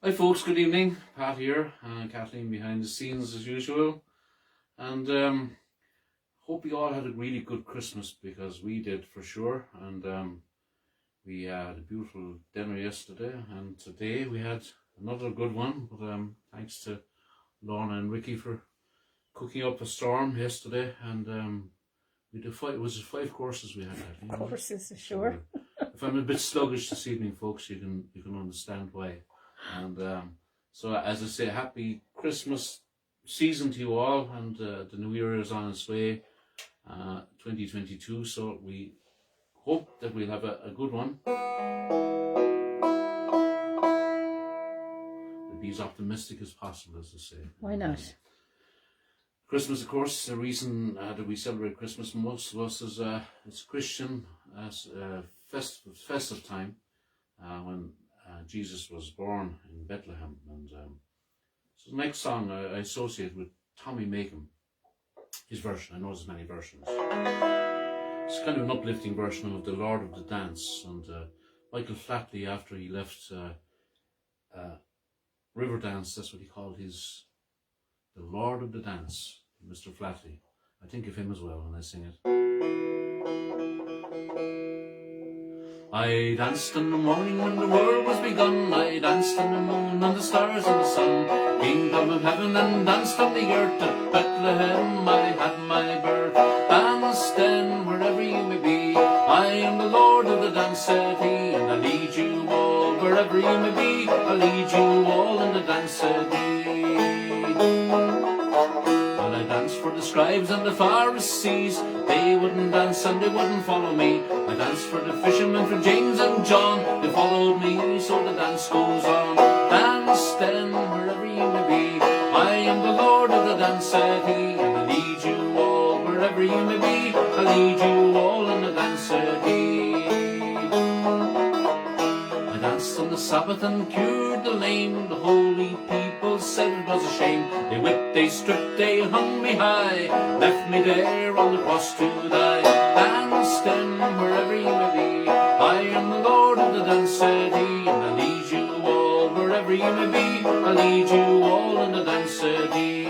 Hi folks, good evening. Pat here, Kathleen behind the scenes as usual. And hope you all had a really good Christmas, because we did for sure. And we had a beautiful dinner yesterday, and today we had another good one. But thanks to Lorna and Ricky for cooking up a storm yesterday. And we did it was 5 courses we had. Courses, sure. If I'm a bit sluggish this evening, folks, you can understand why. And so, as I say, happy Christmas season to you all, and the new year is on its way, 2022, so we hope that we'll have a good one. We'll be as optimistic as possible, as I say. Why not? Christmas, of course, the reason that we celebrate Christmas, most of us, is it's Christian festive time, when Jesus was born in Bethlehem. And so the next song I associate with Tommy Makem, his version. I know there's many versions. It's kind of an uplifting version of The Lord of the Dance. And Michael Flatley, after he left Riverdance, that's what he called his, The Lord of the Dance, Mr. Flatley. I think of him as well when I sing it. I danced in the morning when the world was begun. I danced in the moon and the stars and the sun. Kingdom of heaven and danced on the earth. At Bethlehem I had my birth. Dance then wherever you may be. I am the Lord of the dance, said he, and I lead you all wherever you may be. I lead you all in the dance, said he. Well, I danced for the scribes and the Pharisees. They wouldn't dance and they wouldn't follow me. I danced for the fishermen, for James and John. They followed me, so the dance goes on. Dance then wherever you may be. I am the Lord of the dance, said he, and I lead you all wherever you may be. I lead you all in the dance, said he. I danced on the Sabbath and cured the lame. The holy people said it was a shame. They whipped, they stripped, they hung me high, left me there on the cross to die. Dance then wherever you may be. I am the Lord of the dance, said he, and I lead you all wherever you may be. I lead you all in the dance, said he. I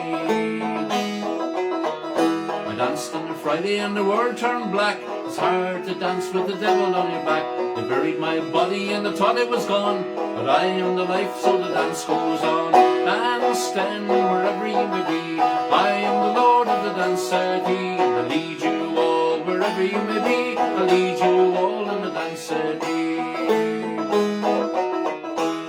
danced on a Friday and the world turned black. It's hard to dance with the devil on your back. They buried my body and they thought it was gone, but I am the life, so the dance goes on. Dance then wherever you may be. I am the Lord of the dance, said he, and I lead you all wherever you may be. I lead you all in the dance, said he.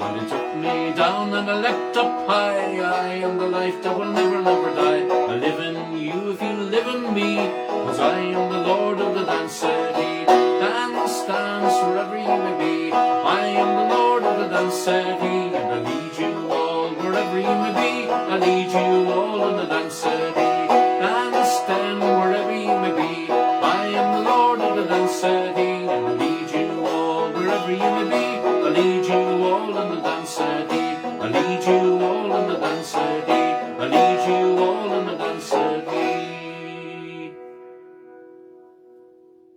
And he took me down and I leapt up high. I am the life that will never, never die. I live in you if you live in me, 'cause I am the Lord of the dance, said he. Dance, dance wherever you may be. I am the Lord of the dance, said he, and I lead you all wherever you may be. I lead you all in the dance, said he. Dance then wherever you may be. I am the Lord of the dance, said he, and I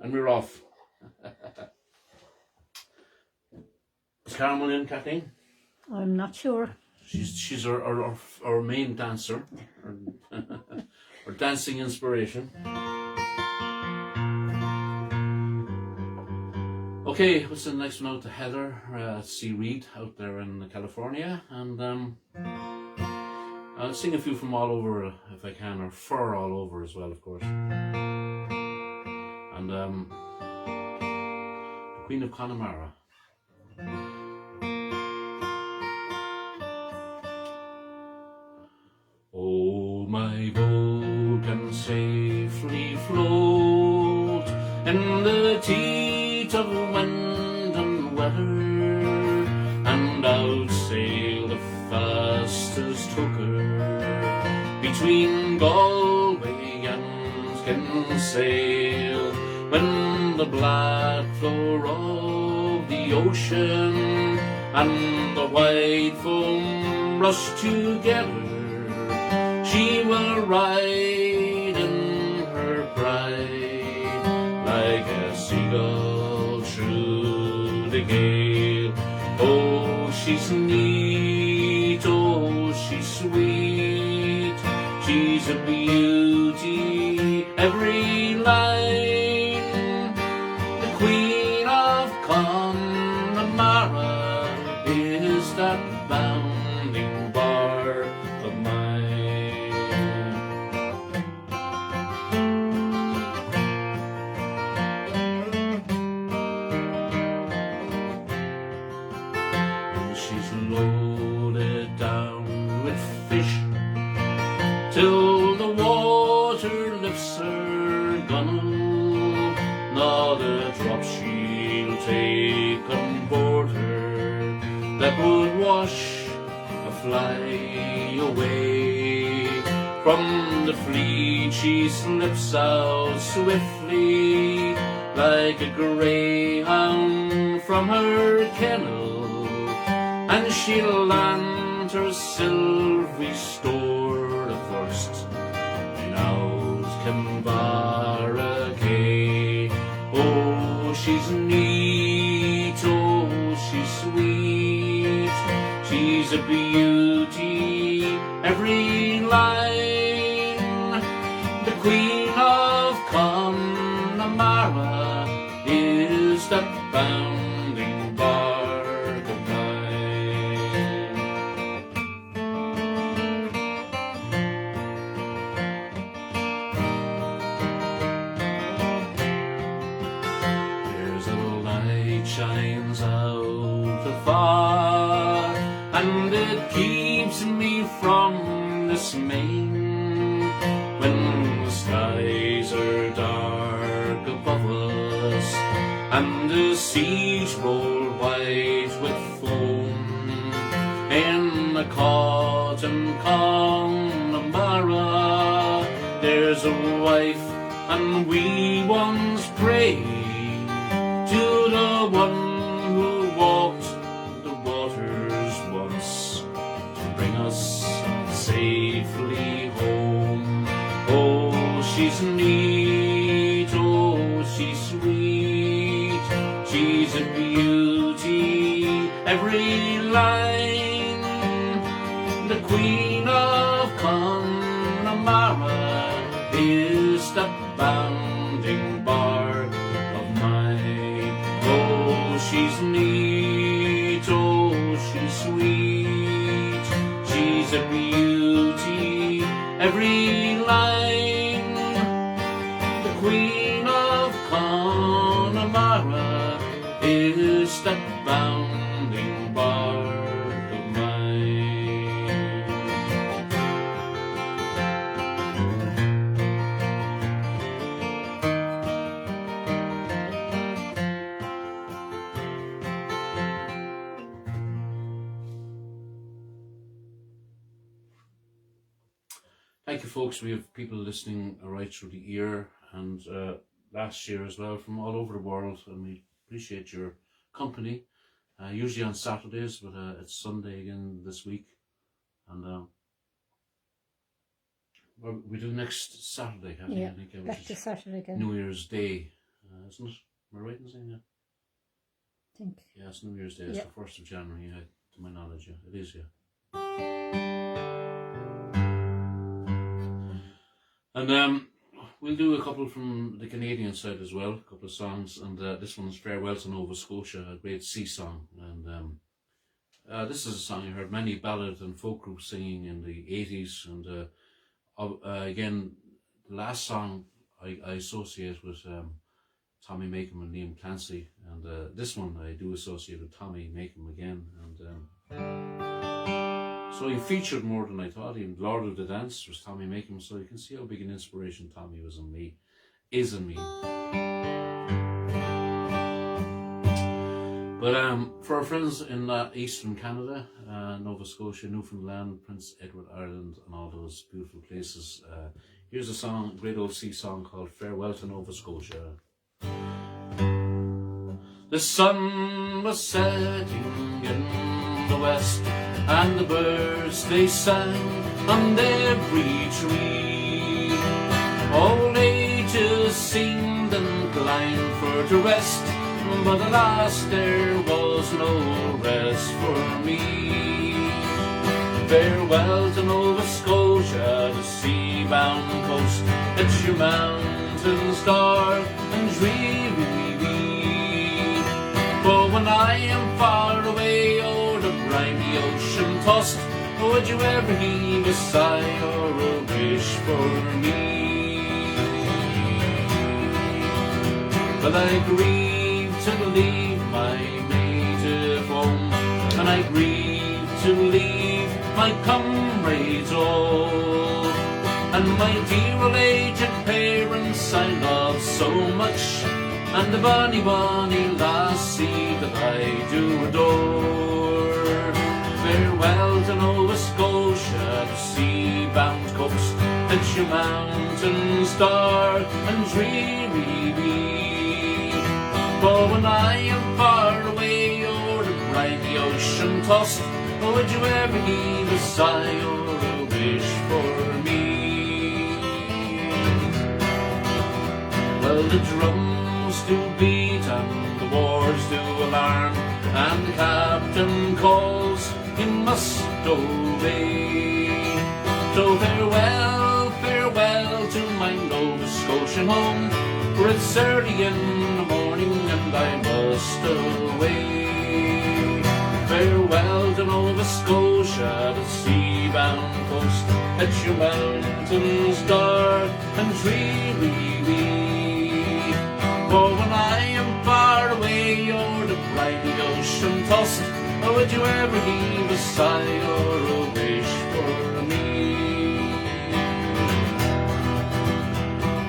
And we're off. Is Carmen in, Kathleen? I'm not sure. She's our main dancer, our dancing inspiration. Okay, what's the next one out to Heather at Sea Reed out there in California, and I'll sing a few from all over if I can, or for all over as well, of course. And the Queen of Connemara. Oh, my boat can safely float in the teeth of wind and weather, and outsail the fastest hooker between Galway and Kinsale, when the black floor of the ocean and the white foam rush together. She will ride in her pride like a seagull through the gale. Oh, she's neat, oh, she's sweet, she's a beauty, every line. The Queen of Connemara is that bounding bar of mine. Loaded down with fish till the water lifts her gunwale, not a drop she'll take on board her that would wash a fly away. From the fleet she slips out swiftly like a greyhound from her kennel, and she'll land her silvery store the first in out Canberra Quay. Oh, she's neat, oh, she's sweet, she's a beauty, every line. The Queen of Connemara is the bounding bark of mine. There's a light shines out afar, and it keeps me from dismaying when the skies are dark above us and the seas roll white with foam. In the cotton Connemara there's a wife and wee ones pray to the one who walked the waters once to bring us safely home. Oh, she's neat, oh, she's sweet, she's a beauty, every line. The Queen of Connemara is the bounding bark of mine. Oh, she's neat, oh, she's sweet, she's a beauty, every line. The Queen of Connemara is the bounding bark of mine. Thank you, folks. We have people listening right through the ear, and last year as well from all over the world, and we appreciate your company. Usually on Saturdays, but it's Sunday again this week, and well, we do next Saturday. Yeah, I think, back to Saturday again. New Year's Day. isn't it? Am I right in saying that? I think. Yeah, it's New Year's Day. It's the 1st of January, to my knowledge. Yeah, it is, yeah. And we'll do a couple from the Canadian side as well, a couple of songs. And this one's Farewell to Nova Scotia, a great sea song. And this is a song I heard many ballad and folk groups singing in the 80s. And again, the last song I associate with Tommy Makem and Liam Clancy, and this one I do associate with Tommy Makem again. And so he featured more than I thought. Even Lord of the Dance was Tommy Makem, so you can see how big an inspiration Tommy was in me, is in me. But for our friends in Eastern Canada, Nova Scotia, Newfoundland, Prince Edward Island, and all those beautiful places, here's a song, a great old sea song called Farewell to Nova Scotia. The sun was setting in the west, and the birds they sang on every tree. All ages seemed inclined for to rest, but alas, there was no rest for me. Farewell to Nova Scotia, the sea-bound coast. It's your mountains dark and dreary. But when I am far away o'er the briny ocean tossed, would you ever heave a sigh or a wish for me? But I grieve to leave my native home, and I grieve to leave my comrades all, and my dear old aged parents I love so much, and the bonny, bonny lassie that I do adore. Farewell to Nova Scotia, the sea-bound coast. It's your mountains dark and dreary be. But when I am far away o'er the briny ocean tossed, would you ever heave a sigh or a wish for me? Well, the drums do beat and the wars do alarm, and the captain calls, you must obey. So farewell, farewell to my Nova Scotian home, for it's early in the morning and I must away. Farewell to Nova Scotia, the sea-bound coast. It's your mountains dark and dreary be. For when I am far away o'er the briny ocean tossed, would you ever heave a sigh or a wish for me?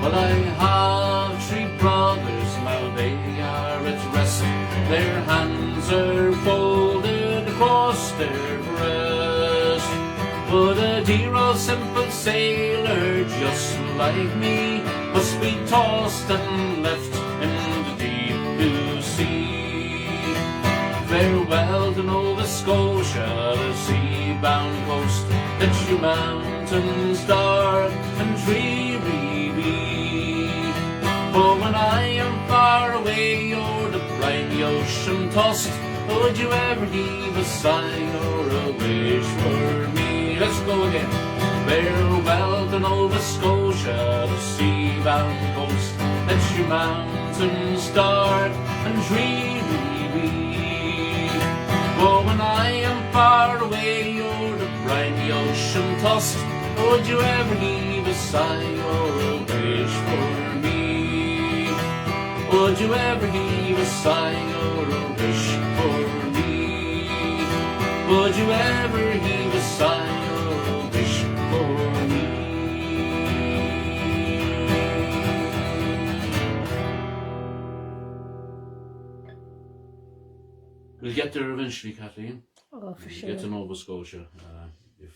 Well, I have 3 brothers, now they are at rest. Their hands are folded across their breast. But a dear old simple sailor just like me must be tossed and left in the deep blue sea. Farewell to Nova Scotia, the sea-bound coast. It's your mountains dark and dreary be. For when I am far away o'er the briny ocean tossed, would you ever heave a sigh or a wish for me? Let's go again. Farewell to Nova Scotia, the sea-bound coast. It's your mountains dark and dreary be. For when I am far away o'er the briny ocean tossed, would you ever heave a sigh or a wish for me? Would you ever heave a sigh or a wish for me? Would you ever heave a sigh or a wish for me? We'll get there eventually, Kathleen. Oh, for sure. We'll get to Nova Scotia if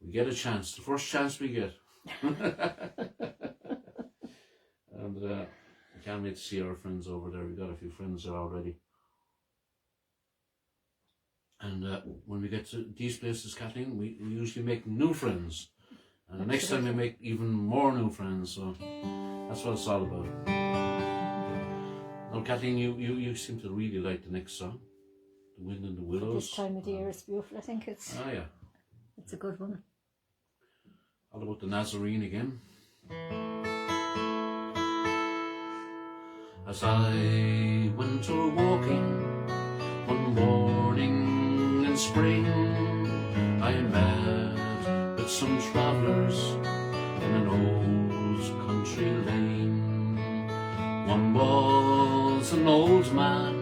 we get a chance, the first chance we get. And I can't wait to see our friends over there. We've got a few friends there already. And when we get to these places, Kathleen, we usually make new friends. And the next time we make even more new friends. So that's what it's all about. Now, Kathleen, you seem to really like the next song, The Wind in the Willows. This time of the year is beautiful. I think it's Yeah. it's a good one. All about the Nazarene again. As I went walking one morning in spring, I met with some travellers in an old country lane. One was an old man,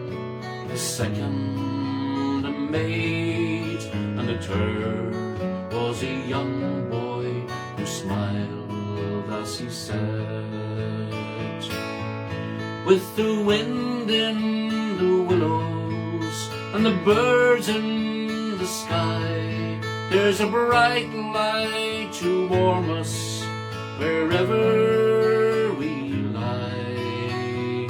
the second a maid, and the third was a young boy who smiled as he said, with the wind in the willows and the birds in the sky, there's a bright light to warm us wherever we lie.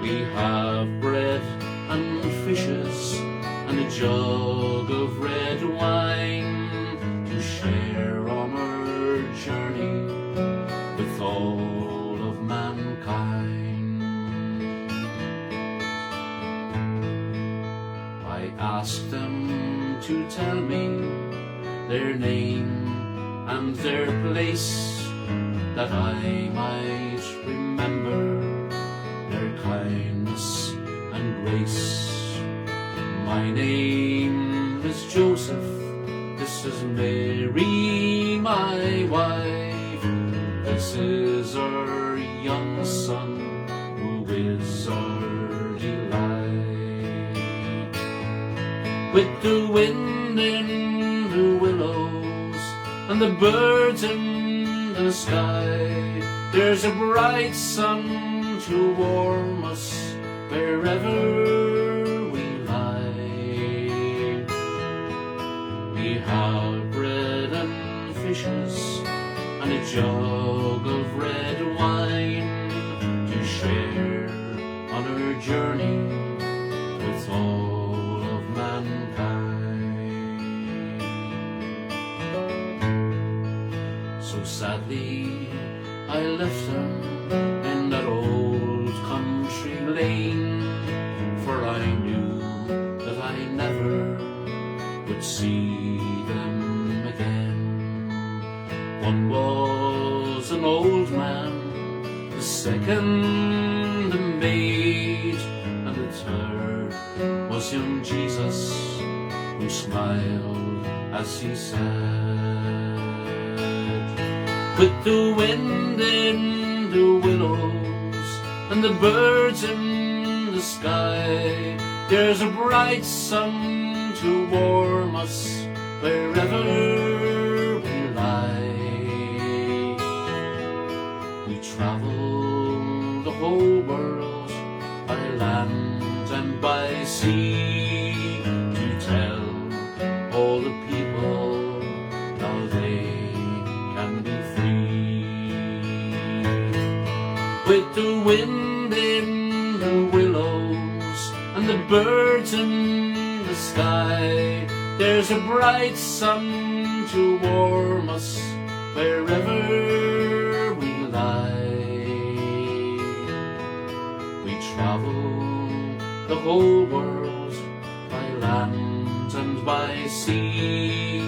We have bread and fishes and a jug of red wine to share on our journey with all of mankind. I asked them to tell me their name and their place, that I might remember their kindness and grace. My name is Joseph, this is Mary, my wife, this is our young son, who is our delight. With the wind in the willows and the birds in the sky, there's a bright sun to warm us wherever we lie. We have bread and fishes and a jug of red wine to share on our journey with all of mankind. So sadly I left them in that old country lane, for I knew that I never would see them again. One was an old man, the second a maid, and the third was young Jesus, who smiled as he said, with the wind in the willows and the birds in the sky, there's a bright sun to warm us wherever we lie. We travel the whole world by land and by sea to tell all the people how they can be free. With the wind in the willows and the birds in the sky, there's a bright sun to warm us wherever we lie. We travel the whole world by land and by sea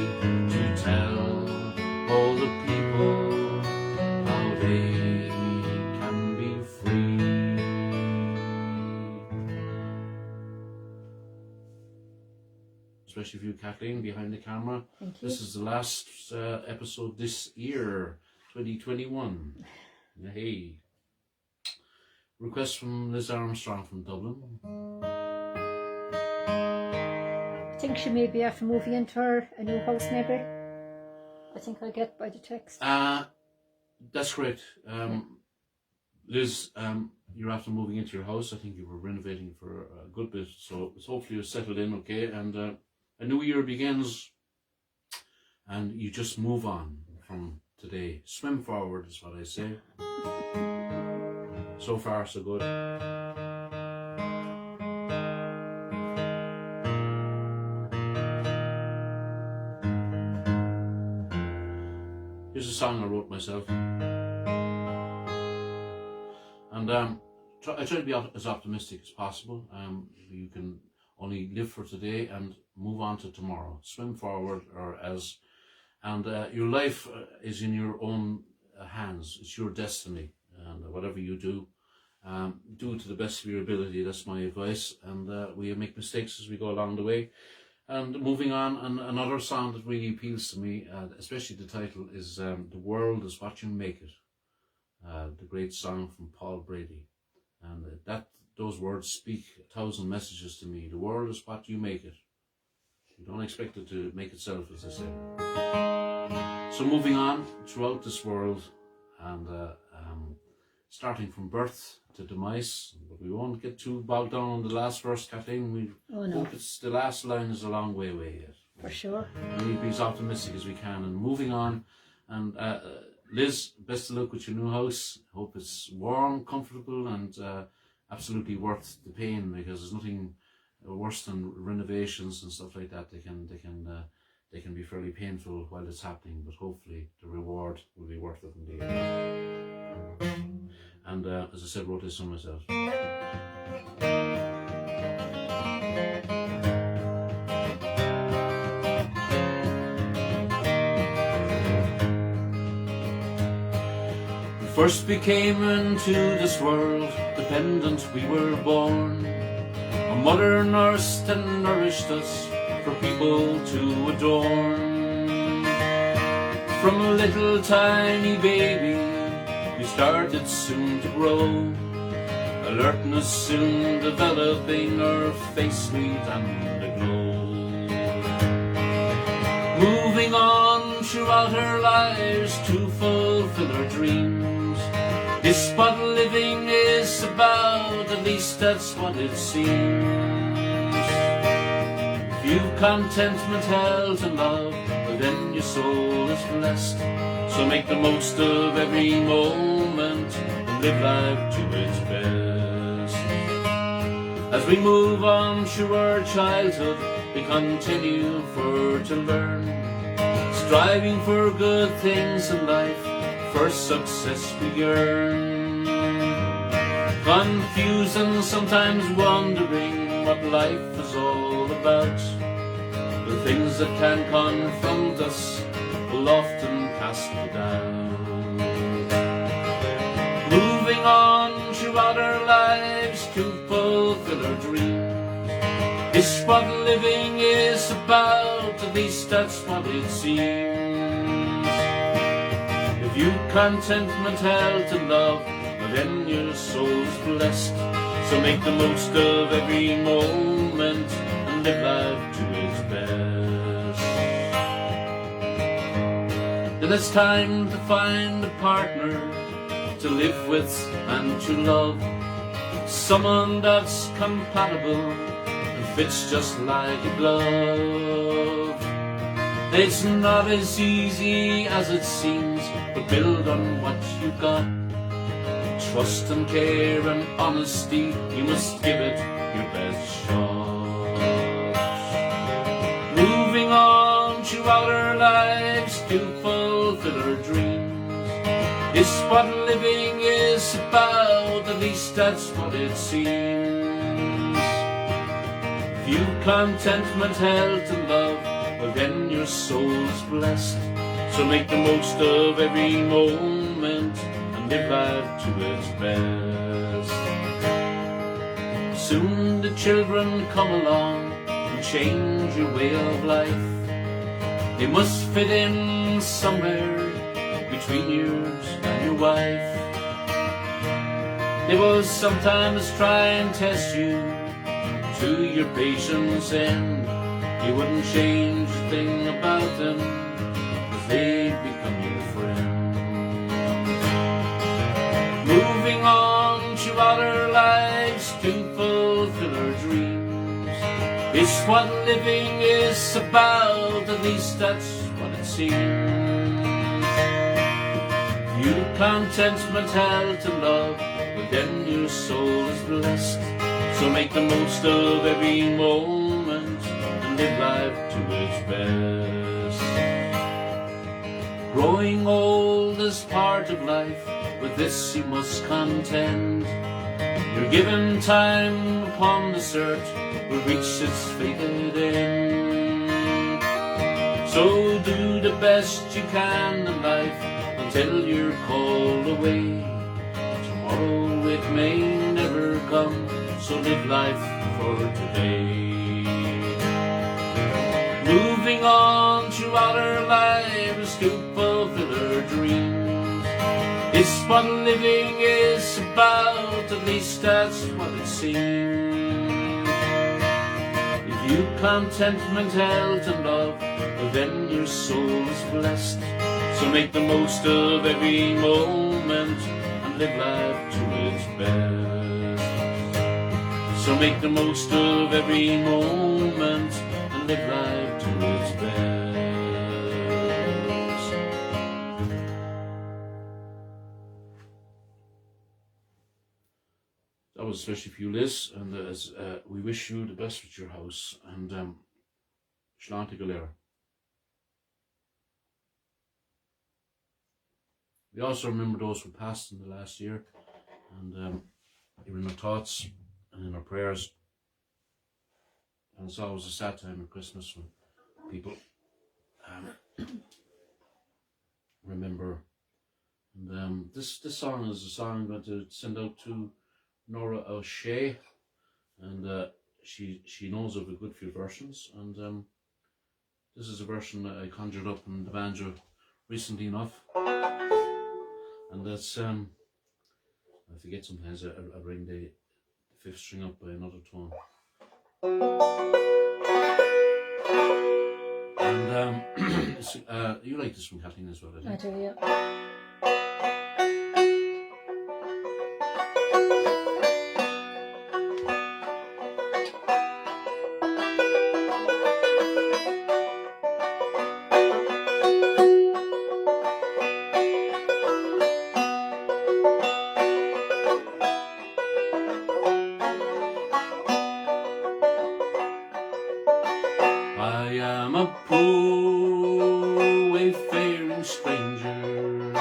to tell all the people how they can be free. Especially for you, Kathleen, behind the camera. Thank you. This is the last episode this year, 2021. Hey. Request from Liz Armstrong from Dublin. I think she may be after moving into a new house maybe. I think I'll get by the text. That's correct. Liz, you're after moving into your house. I think you were renovating for a good bit, so hopefully you're settled in okay, and a new year begins, and you just move on from today. Swim forward is what I say. So far, so good. Here's a song I wrote myself. And I try to be as optimistic as possible. You can only live for today and move on to tomorrow. Swim forward, and your life is in your own hands. It's your destiny, and whatever you do, do it to the best of your ability. That's my advice. And we make mistakes as we go along the way. And moving on, and another song that really appeals to me, especially the title, is "The World Is What You Make It." The great song from Paul Brady, and those words speak 1,000 messages to me. The world is what you make it. You don't expect it to make itself, as I say. So moving on throughout this world, and starting from birth to demise, but we won't get too bogged down on the last verse, Kathleen. We hope the last line is a long way away yet. For sure. We need to be as optimistic as we can, and moving on. And Liz, best of luck with your new house. Hope it's warm, comfortable, and absolutely worth the pain, because there's nothing worse than renovations and stuff like that. They can be fairly painful while it's happening, but hopefully the reward will be worth it indeed. And as I said, wrote this song myself. First we came into this world, dependent we were born. A mother nursed and nourished us for people to adorn. From a little tiny baby, we started soon to grow. Alertness soon developing, our face sweet and aglow. Moving on throughout our lives to fulfill our dreams. This what living is about, at least that's what it seems. If you've contentment, health and love, well then your soul is blessed. So make the most of every moment and live life to its best. As we move on through our childhood, we continue to learn, striving for good things in life, for success we yearn. Confused and sometimes wondering what life is all about. The things that can confront us will often cast me down. Moving on throughout our lives to fulfill our dreams. It's what living is about, at least that's what it seems. If you contentment, health and love, well then your soul's blessed. So make the most of every moment and live life to its best. Then it's time to find a partner to live with and to love, someone that's compatible and fits just like a glove. It's not as easy as it seems, but build on what you got. Trust and care and honesty, you must give it your best shot. Moving on throughout our lives to fulfill our dreams. It's what living is about, at least that's what it seems. If you've contentment, health and love, well then your soul's blessed. So make the most of every moment and live life to its best. Soon the children come along and change your way of life. They must fit in somewhere between yours and your wife. They will sometimes try and test you to your patience end. You wouldn't change a thing about them, cause they'd become your friend. Moving on throughout our lives to fulfill our dreams. It's what living is about, at least that's what it seems. You contentment, health and love, but then your soul is blessed. So make the most of every moment and live life to its best. Growing old is part of life, with this you must contend. Your For given time upon this earth will reach its fated end. So do the best you can in life until you're called away. Tomorrow it may never come, so live life for today. Moving on throughout our lives to fulfill our dreams is what living is about, at least that's what it seems. If you contentment, health and love, well then your soul is blessed. So make the most of every moment and live life to its best. So make the most of every moment and live life to its best. That was especially for you, Liz, and we wish you the best with your house, and Sláinte Kelleher. We also remember those who passed in the last year, and you're in our thoughts and in our prayers. And it's always a sad time at Christmas when people remember. And this song is a song I'm going to send out to Nora O'Shea, and she knows of a good few versions, and this is a version that I conjured up in the banjo recently enough, and that's I forget sometimes I bring the fifth string up by another tone, and you like this one, Kathleen, as well, I think. I do, yeah. I am a poor wayfaring stranger,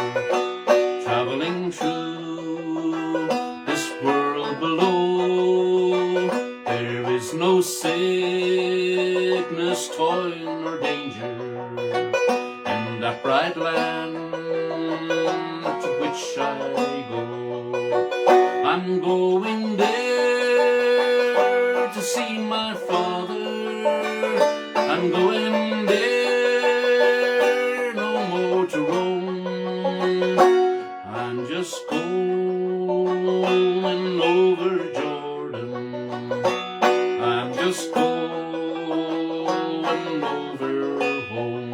travelling through this world below. There is no sickness, toil or danger in that bright land to which I go. I'm going there to see my father. I'm going there no more to roam. I'm just going over Jordan. I'm just going over home.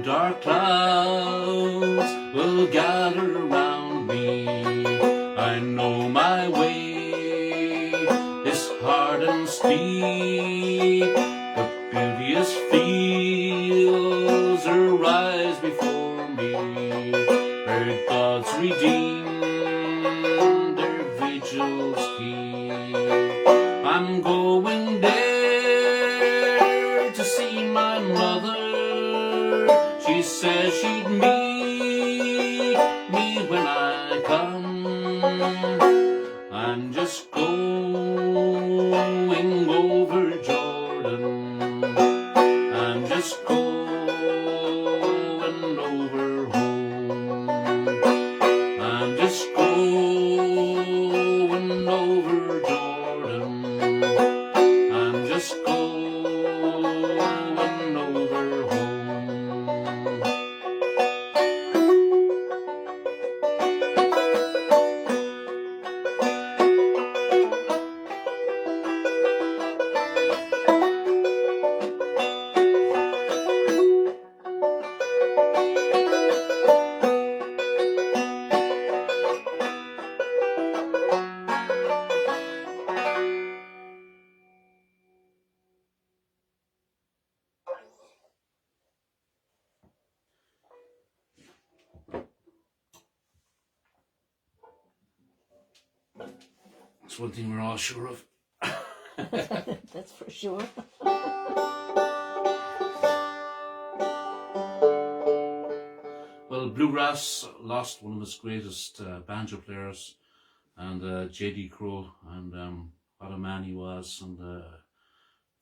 Dark clouds will gather round me. I know my way is hard and steep, but beauteous fields arise before me, where gods redeem their vigils keep. I'm going there to see my mother. She says she'd meet me when I come. I'm just going over Jordan. I'm just going over home. I'm just going over Jordan. I'm just going over home. That's one thing we're all sure of. That's for sure. Well, Bluegrass lost one of its greatest banjo players, and J.D. Crowe, and what a man he was, and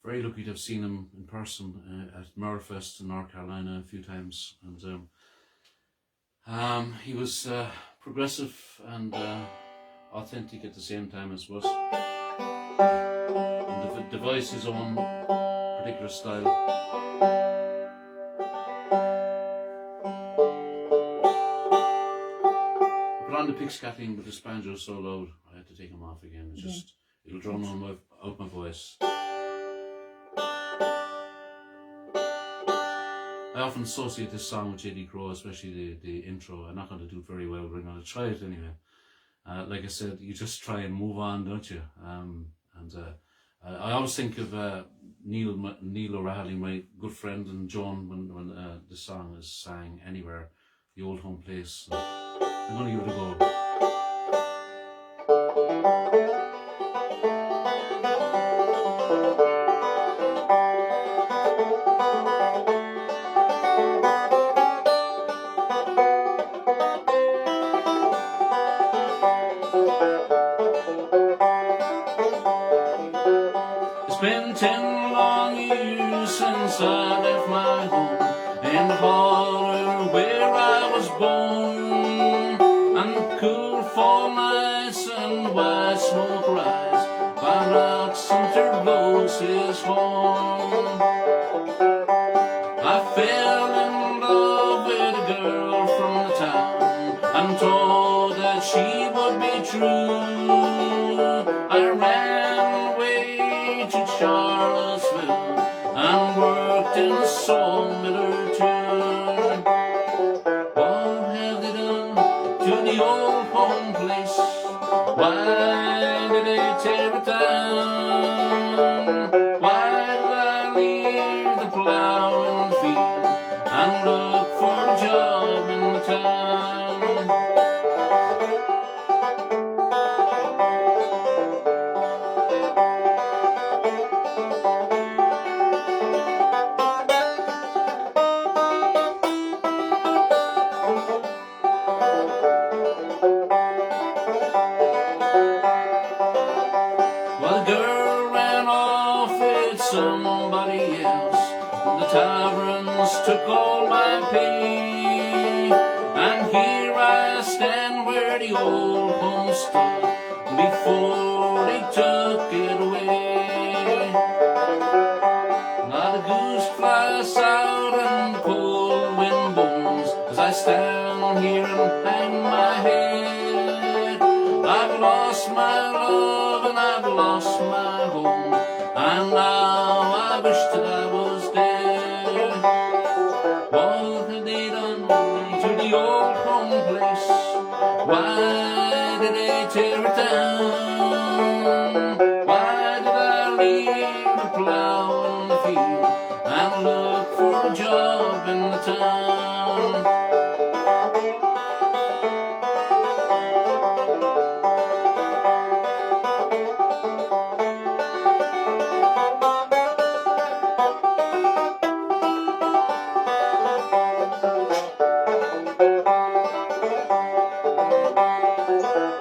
very lucky to have seen him in person at Murrayfest in North Carolina a few times, and he was progressive and authentic at the same time as was, and devised his own particular style. On the picks, Kathleen, but this banjo is so loud, I had to take him off again. It'll drown out my voice. I often associate this song with J.D. Crowe, especially the intro. I'm not going to do very well, but I'm going to try it anyway. Like I said, you just try and move on, don't you? I always think of Neil O'Reilly, my good friend, and Joan when the song is sang anywhere, the old home place. I'm going to give it a go. It's been 10 long years since I left my home in the holler where I was born. Cool fall nights and white smoke rise by Rock Center blows his horn. I fell in love with a girl from the town and told that she would be true. I ran away to Charlottesville and worked in a sawmill or two. What have they done to the old home place? Why did they tear it down? Why did I leave the plow in the field and look for a job in the town? Somebody else, the taverns took all my pay, and here I stand where the old home stood before they took it away. Now the goose flies out and cold wind bones as I stand here and hang my head. I've lost my love and I've lost my home, and now I wish that I was dead. What have they done to the old home place? Why did they tear it down? Why did I leave the plow in the field and look for a job in the town?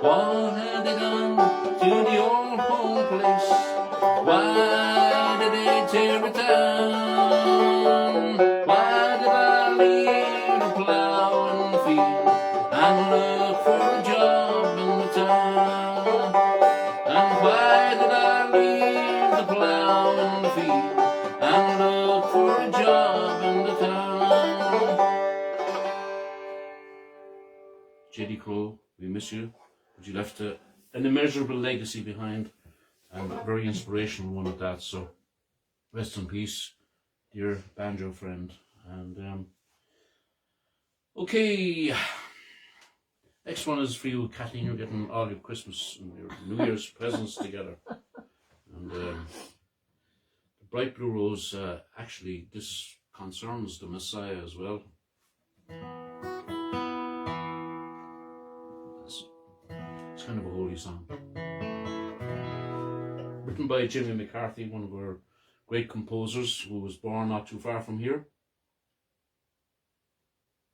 What have they done to the old home place? Why did they tear it down? Why did I leave the plow in the field and look for a job in the town? And why did I leave the plow in the field and look for a job in the town? J.D. Crowe, we miss you. But you left an immeasurable legacy behind, and a very inspirational one at that. So, rest in peace, dear banjo friend. And okay, next one is for you, Kathleen. You're getting all your Christmas and your New Year's presents together. And the bright blue rose. Actually, this concerns the Messiah as well. It's kind of a holy song. written by Jimmy McCarthy, one of our great composers, who was born not too far from here,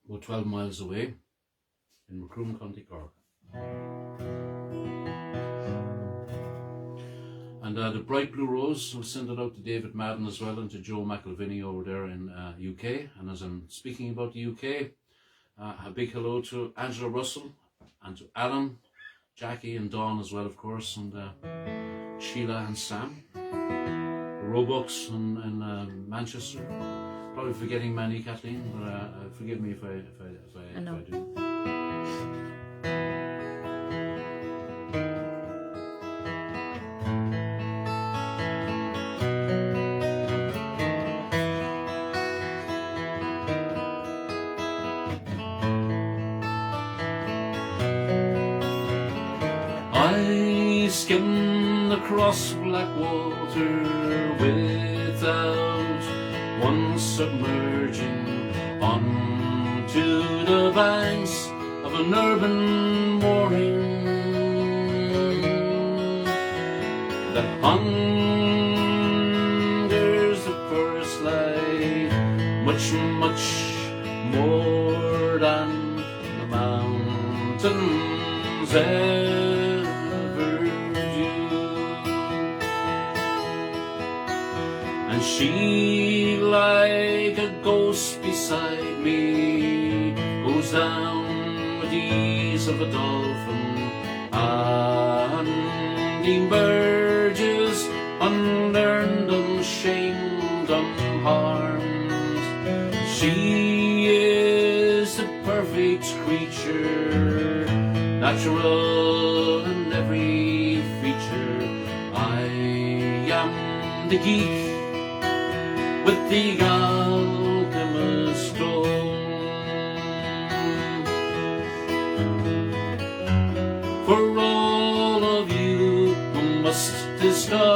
about 12 miles away in Macroom, County Cork. And the Bright Blue Rose, we'll send it out to David Madden as well, and to Joe McElvinney over there in UK. And as I'm speaking about the UK, a big hello to Angela Russell, and to Alan, Jackie and Dawn as well, of course, and Sheila and Sam. Robux in Manchester. Probably forgetting many, Kathleen, but forgive me if I do. I skimmed across black water without once submerging onto the banks of an urban mooring that hungers the first light much, much more than the mountains ever do. And she, like a ghost beside me, goes down with the ease of a dolphin, and emerges unearned, unshamed, unharmed. She is the perfect creature, natural in every feature. I am the geek with the alchemist stone. For all of you who must discover,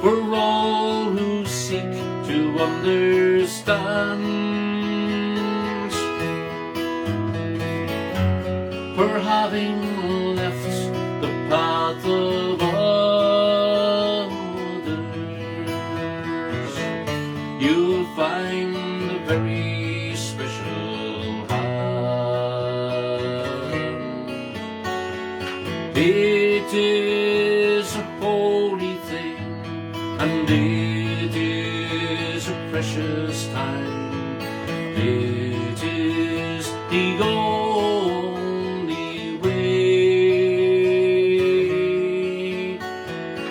for all who seek to understand, for having left the path of others, you'll find a very special hand. It is a holy thing, and it is a precious time. It is the only way.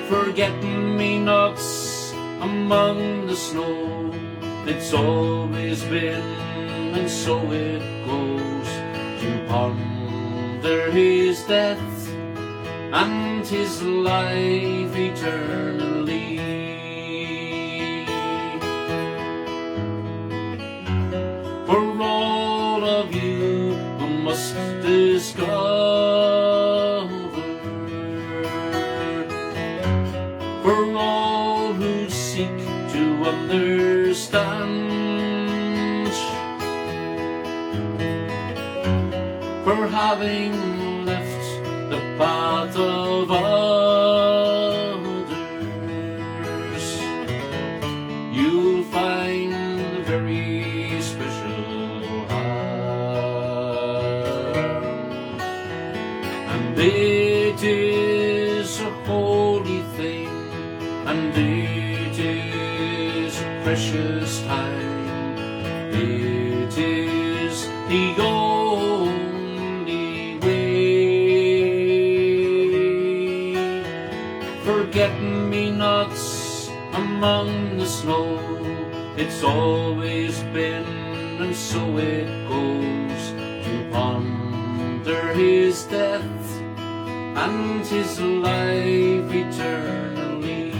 Forget-me-nots among the snow, it's always been, and so it goes, to ponder his death and his life eternally. For all of you who must discover, for all who seek to understand, for having left the path of others, you'll find a very special hand. And it is a holy thing, and it is a precious time. It is the only way. Forget-me-nots among the snow, it's always been, and so it goes, to ponder his death and his life eternally.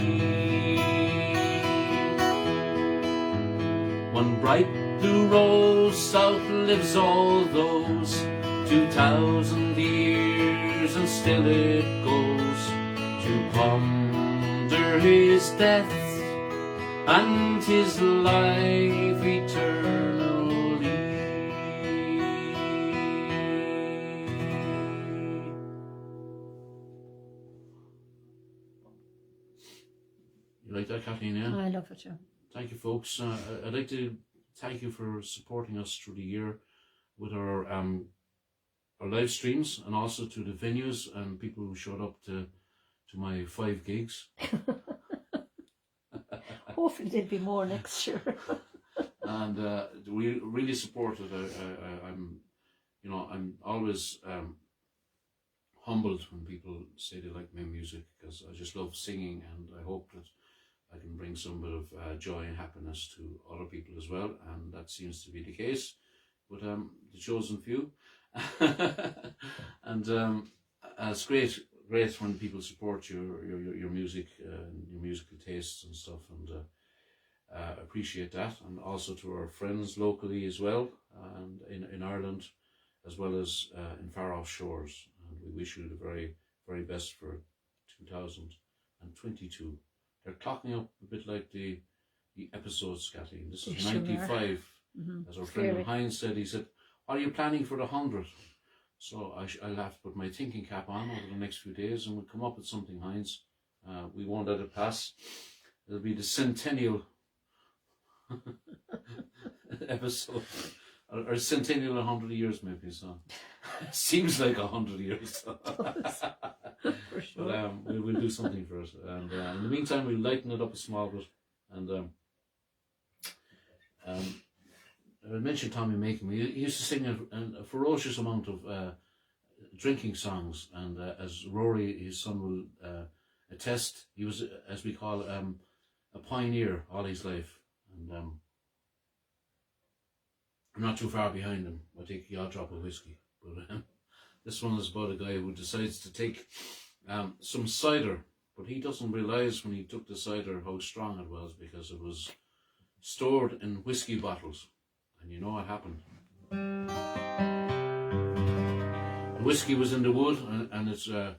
One bright blue rose outlives all those 2,000 years, and still it goes, to ponder his death and his life eternally. Kathleen, yeah. I love it, yeah. Thank you, folks. I'd like to thank you for supporting us through the year with our live streams, and also to the venues and people who showed up to my 5 gigs. Hopefully there'll be more next year. And we really supported. I'm always humbled when people say they like my music, because I just love singing, and I hope that I can bring some bit of joy and happiness to other people as well, and that seems to be the case with the chosen few. And it's great when people support your music, your musical tastes and stuff, and appreciate that. And also to our friends locally as well, and in Ireland, as well as in far off shores. And we wish you the very, very best for 2022. They're clocking up a bit like the episodes, Kathleen. This is 95, as our friend Heinz said. He said, "Are you planning for the 100?" So I'll have to put my thinking cap on over the next few days, and we'll come up with something, Heinz. We won't let it pass. It'll be the centennial episode, or centennial 100 years maybe. So seems like 100 years. For sure. But we'll do something for it, and in the meantime we'll lighten it up a small bit. And I mentioned Tommy Makin. He used to sing a ferocious amount of drinking songs, and as Rory, his son, will attest, he was, as we call, a pioneer all his life. And I'm not too far behind him. I take the odd drop of whiskey, but this one is about a guy who decides to take some cider, but he doesn't realise when he took the cider how strong it was, because it was stored in whiskey bottles. And you know what happened? The whiskey was in the wood, and the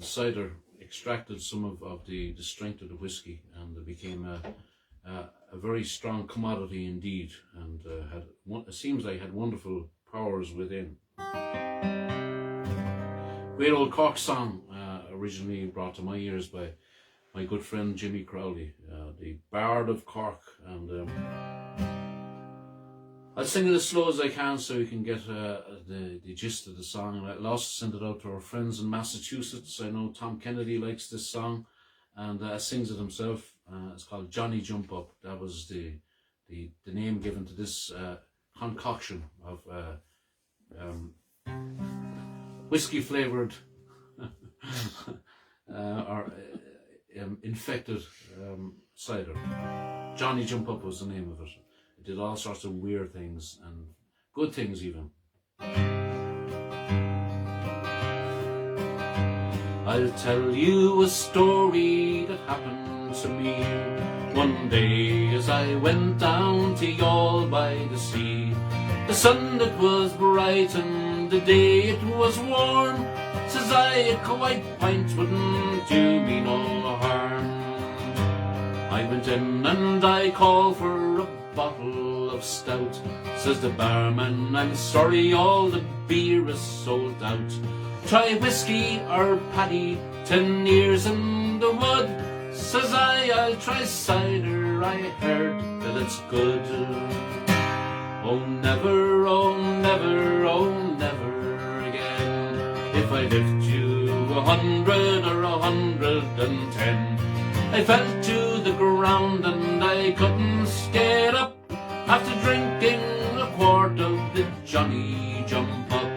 cider extracted some of the strength of the whiskey, and it became a very strong commodity indeed, and it seems like had wonderful powers within. Great old Cork song, originally brought to my ears by my good friend Jimmy Crowley, the Bard of Cork, and I'll sing it as slow as I can so you can get the gist of the song. And I'll also send it out to our friends in Massachusetts. I know Tom Kennedy likes this song, and sings it himself. It's called Johnny Jump Up. That was the name given to this concoction of whiskey flavoured or infected cider. Johnny Jump Up was the name of it. It did all sorts of weird things, and good things even. I'll tell you a story that happened to me one day as I went down to Youghal by the sea. The sun that was bright and the day it was warm, says I, a quiet pint wouldn't do me no harm. I went in and I called for a bottle of stout. Says the barman, I'm sorry, all the beer is sold out. Try whiskey or paddy, 10 years in the wood. Says I, I'll try cider, I heard that it's good. Oh never, oh never, oh never again. If I lift you 100 or 110, I fell to the ground and I couldn't get up after drinking a quart of the Johnny Jump Up.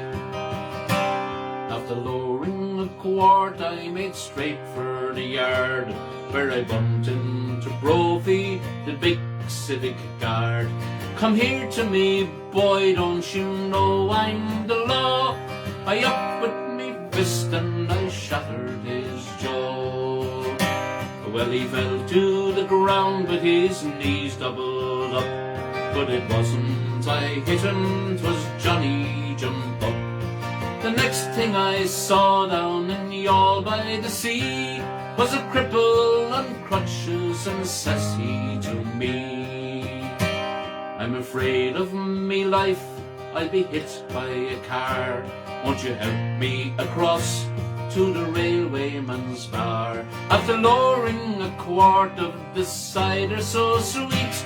After lowering a quart I made straight for the yard, where I bumped into Brophy, the big civic guard. Come here to me, boy, don't you know I'm the law? I up with me fist and I shattered his jaw. Well, he fell to the ground with his knees doubled up, but it wasn't I hit him, 'twas Johnny Jump Up. The next thing I saw down in Youghal by the sea was a cripple on crutches, and says he to me, I'm afraid of me life, I'll be hit by a car. Won't you help me across to the railwayman's bar. After lowering a quart of the cider so sweet,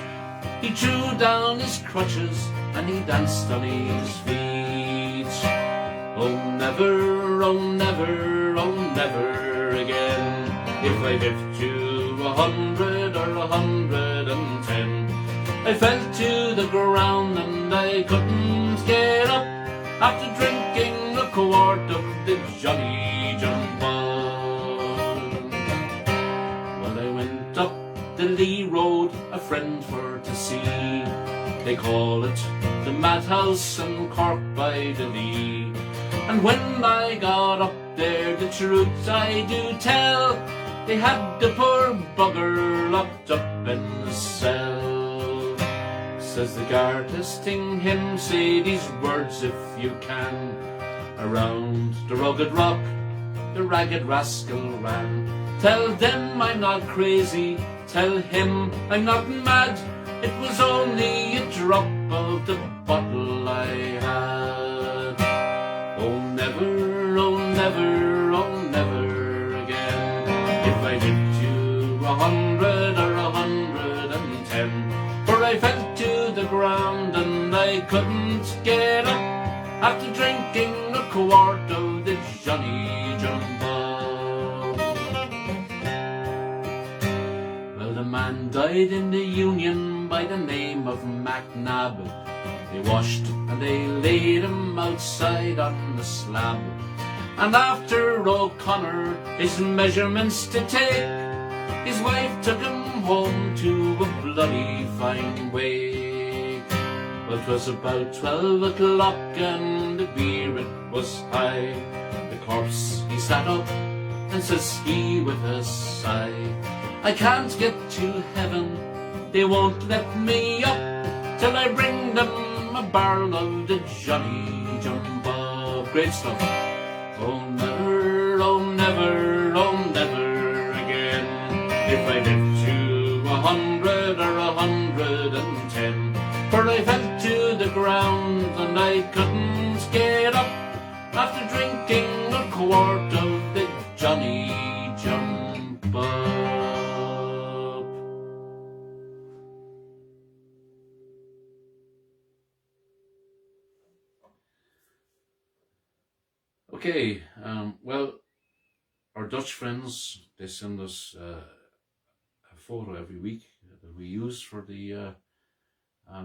he threw down his crutches and he danced on his feet. Oh never, oh never, oh never again, if I live to 100 or 110. I fell to the ground and I couldn't get up after drinking a quart of the Jolly Jumbo. Well, I went up the Lee Road, a friend for to see. They call it the Madhouse in Cork by the Lee. And when I got up there, the truth I do tell, they had the poor bugger locked up in the cell. Says the guard testing him, say these words if you can. Around the rugged rock, the ragged rascal ran. Tell them I'm not crazy, tell him I'm not mad. It was only a drop of the bottle I had. Oh never, oh never, oh never again, if I live to 100 or 110. For I fell to the ground and I couldn't get up after drinking a quart of the Johnny Jumbo. Well, the man died in the Union by the name of MacNab. They washed and they laid him outside on the slab. And after O'Connor his measurements to take, his wife took him home to a bloody fine wake. Well, 'twas about 12 o'clock and the beer it was high. The corpse he sat up and says he with a sigh, I can't get to heaven, they won't let me up till I bring them a barrel of the Johnny Jumbo. Great stuff. Oh never, oh never, oh never again, if I live to 100 or 110. For I fell to the ground and I couldn't get up after drinking a quart of the Johnny Jumbo. Okay, well, our Dutch friends, they send us a photo every week that we use for the, I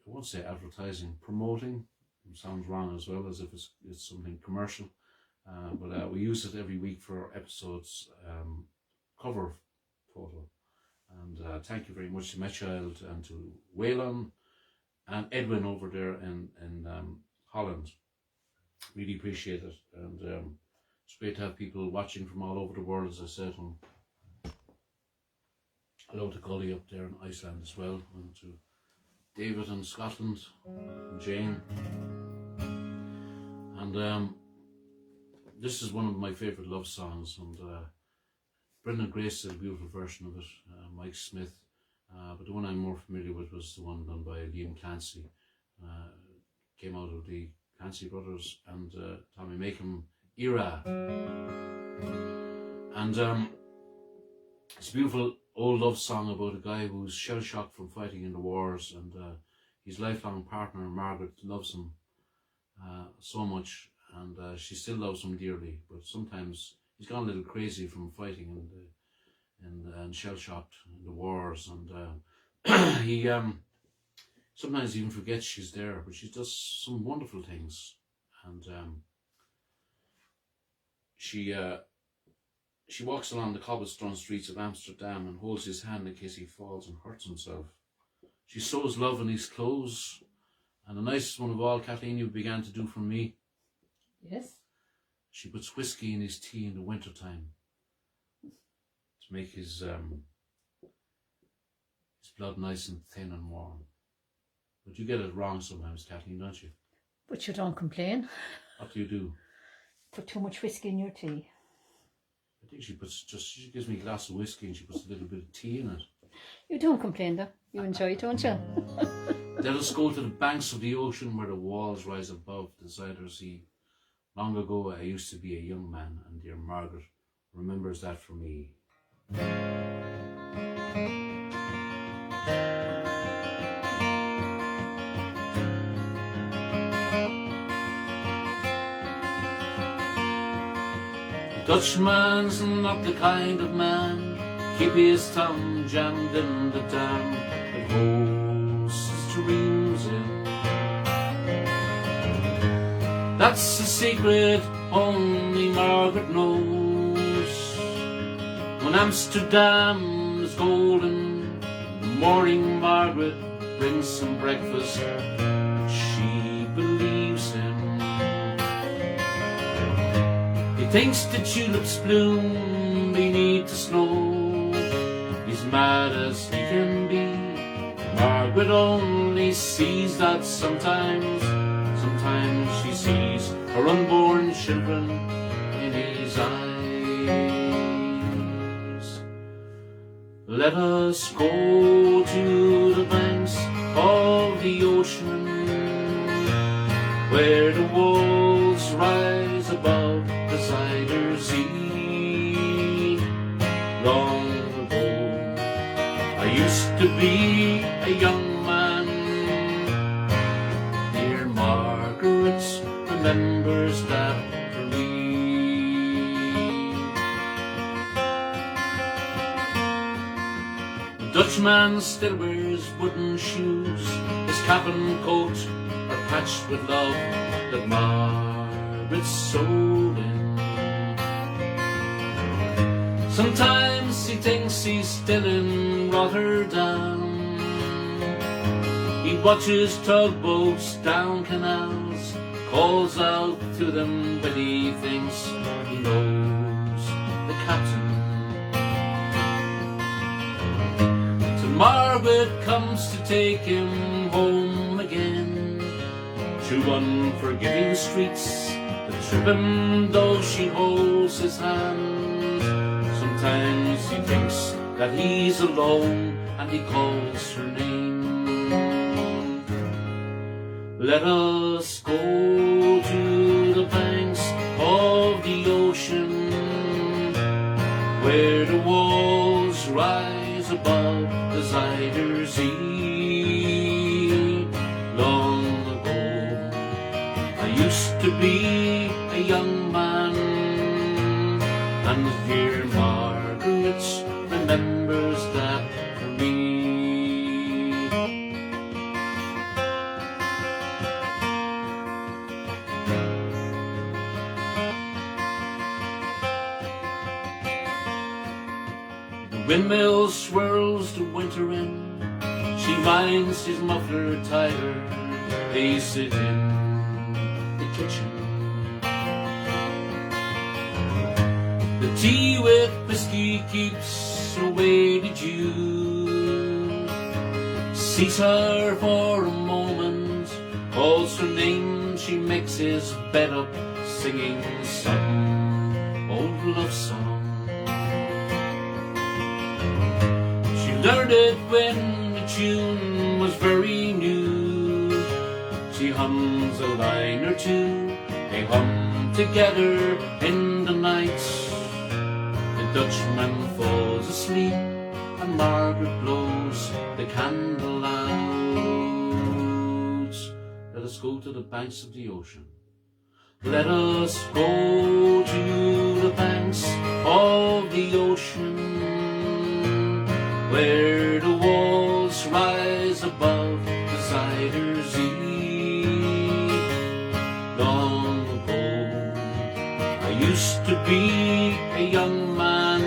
won't say advertising, promoting. It sounds wrong as well, as if it's something commercial. But we use it every week for our episodes cover photo. And thank you very much to Metchild and to Waylon and Edwin over there in Holland. Really appreciate it. And it's great to have people watching from all over the world, as I said. And hello to Gully up there in Iceland as well, and to David in Scotland, and Jane. And this is one of my favourite love songs, and Brendan Grace did a beautiful version of it, Mike Smith, but the one I'm more familiar with was the one done by Liam Clancy. Came out of the Clancy brothers and Tommy Makem era. And it's a beautiful old love song about a guy who's shell-shocked from fighting in the wars, and his lifelong partner Margaret loves him so much, and she still loves him dearly, but sometimes he's gone a little crazy from fighting and shell-shocked in the wars, and he sometimes even forgets she's there, but she does some wonderful things. And she walks along the cobblestone streets of Amsterdam and holds his hand in case he falls and hurts himself. She sews love in his clothes, and the nicest one of all, Kathleen, you began to do for me. Yes. She puts whiskey in his tea in the winter time to make his blood nice and thin and warm. But you get it wrong sometimes, Kathleen, don't you? But you don't complain. What do you do? Put too much whiskey in your tea. I think she gives me a glass of whiskey and she puts a little bit of tea in it. You don't complain though. You enjoy it, don't you? Let us go to the banks of the ocean where the walls rise above, desire to see Long ago I used to be a young man, and dear Margaret remembers that for me. Dutchman's not the kind of man keep his tongue jammed in the dam that holds his dreams in. That's a secret only Margaret knows. When Amsterdam is golden, in the morning Margaret brings some breakfast that she believes in. He thinks the tulips bloom beneath the snow. He's mad as he can be. Margaret only sees that sometimes she sees her unborn children in his eyes. Let us go to the banks of the ocean, where the walls rise above the Zuyder Zee. Long ago I used to be a young man. Dear Margaret remembers that for me. The Dutchman still wears wooden shoes. His cap and coat are patched with love that Margaret sewed in. Sometimes he thinks he's still in Rotterdam. He watches tugboats down canals, calls out to them when he thinks he knows the captain. Till Margaret comes to take him home again, through unforgiving streets that trip him though she holds his hand. Sometimes he thinks that he's alone and he calls her name. Let us go to the banks of the ocean, where the walls rise above the Zuyder Zee. Long ago I used to be a young man, and dear Margaret remembers that for me. The windmill swirls the winter in, she binds his muffler tighter, they sit in the kitchen. The tea with whiskey keeps away the dew. Sees her for a moment, calls her name, she makes his bed up, singing some old love song. She learned it when the tune was very new. She hums a line or two, they hum together in the night. The Dutchman falls asleep and Margaret blows the candle out. Let us go to the banks of the ocean. Let us go to the banks of the ocean, where the walls rise above the Zuyder Zee. Long ago I used to be a young man,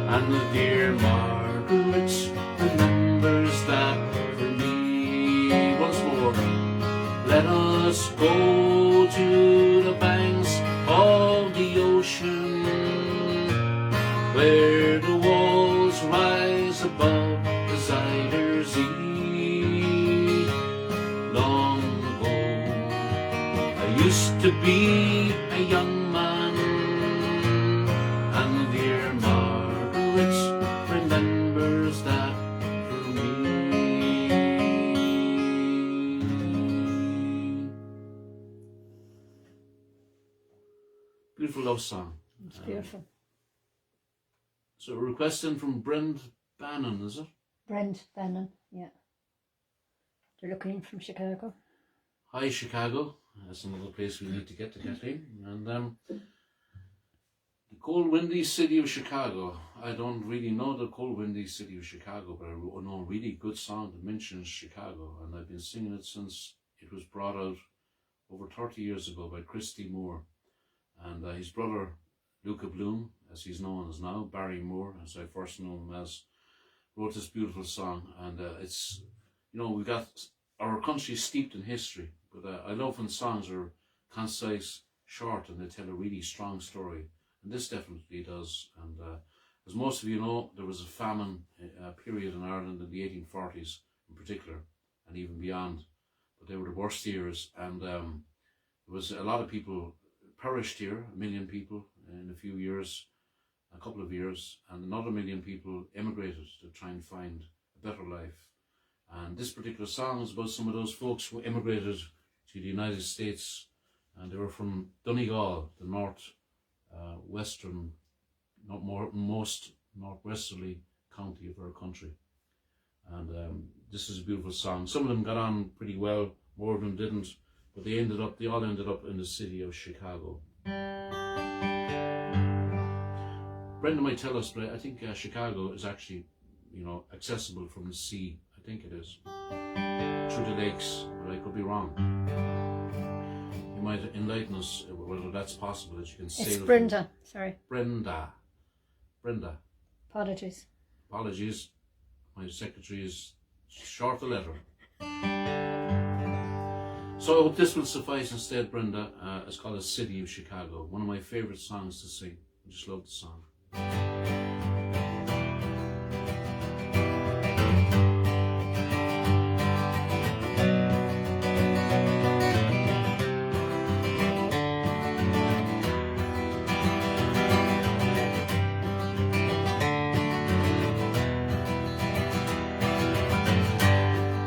and the dear Margaret remembers that for me. Once more, let us go to the banks of the ocean, where the walls rise above the Zuyder Zee. Long ago I used to be a young man, and dear Margaret remembers that for me. beautiful love song. It's beautiful. So a request in from Brent Bannon, is it? Brent Bannon, yeah. They're looking from Chicago. Hi, Chicago. That's another place we need to get to, Kathleen. And the cold, windy city of Chicago. I don't really know the cold, windy city of Chicago, but I know a really good song that mentions Chicago, and I've been singing it since it was brought out over 30 years ago by Christy Moore. And his brother, Luca Bloom, as he's known as now, Barry Moore, as I first know him as, wrote this beautiful song. And it's, you know, we've got our country steeped in history, but I love when songs are concise, short, and they tell a really strong story. And this definitely does. And as most of you know, there was a famine period in Ireland in the 1840s in particular, and even beyond. But they were the worst years, and there was a lot of people perished here, 1 million people in a few years, a couple of years, and another 1 million people emigrated to try and find a better life. And this particular song is about some of those folks who emigrated to the United States, and they were from Donegal, the most northwesterly county of our country. And this is a beautiful song. Some of them got on pretty well, more of them didn't, but they all ended up in the city of Chicago. Brenda might tell us, but I think Chicago is actually, you know, accessible from the sea. I think it is. Through the lakes, but I could be wrong. You might enlighten us whether that's possible, that you can sail. It's Brenda, sorry. Brenda. Apologies. My secretary is short the letter. So I hope this will suffice instead, Brenda. It's called A City of Chicago. One of my favourite songs to sing. I just love the song.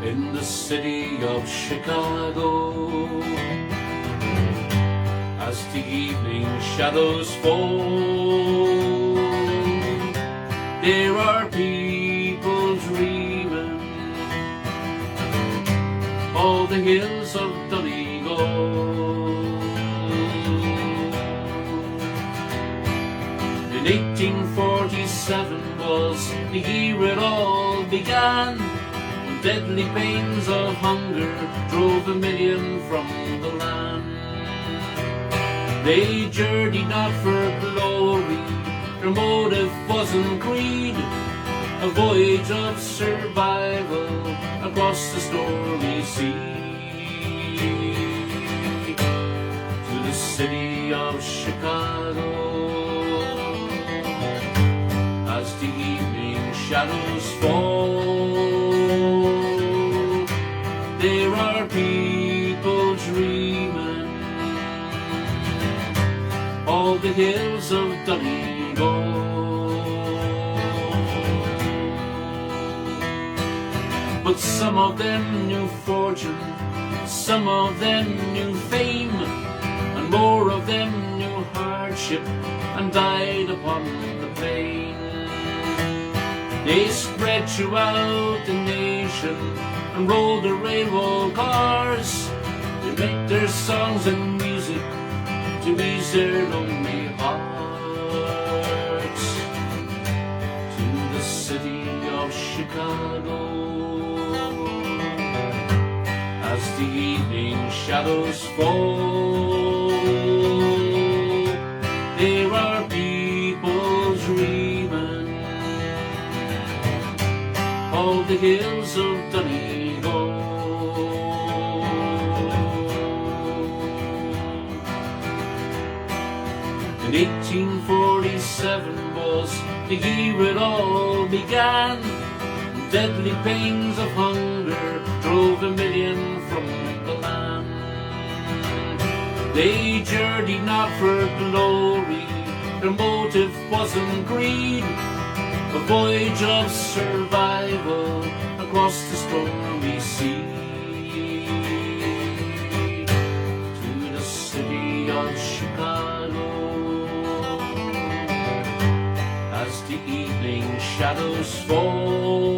In the city of Chicago, as the evening shadows fall, there are people dreaming of the hills of Donegal. In 1847 was the year it all began, when deadly pains of hunger drove 1 million from the land. They journeyed not for glory, their motive wasn't greed, a voyage of survival across the stormy sea. To the city of Chicago, as the evening shadows fall, there are people dreaming of the hills of Donegal. But some of them knew fortune, some of them knew fame, and more of them knew hardship and died upon the plain. They spread throughout the nation and rode the railroad cars to make their songs and music to ease their lonely hearts. To the city of Chicago, as the evening shadows fall, there are people dreaming of the hills of Donegal. In 1847 was the year it all began, deadly pains of hunger drove 1 million from the land. They journeyed not for glory, their motive wasn't greed, a voyage of survival across the stormy sea. To the city of Chicago, shadows fall.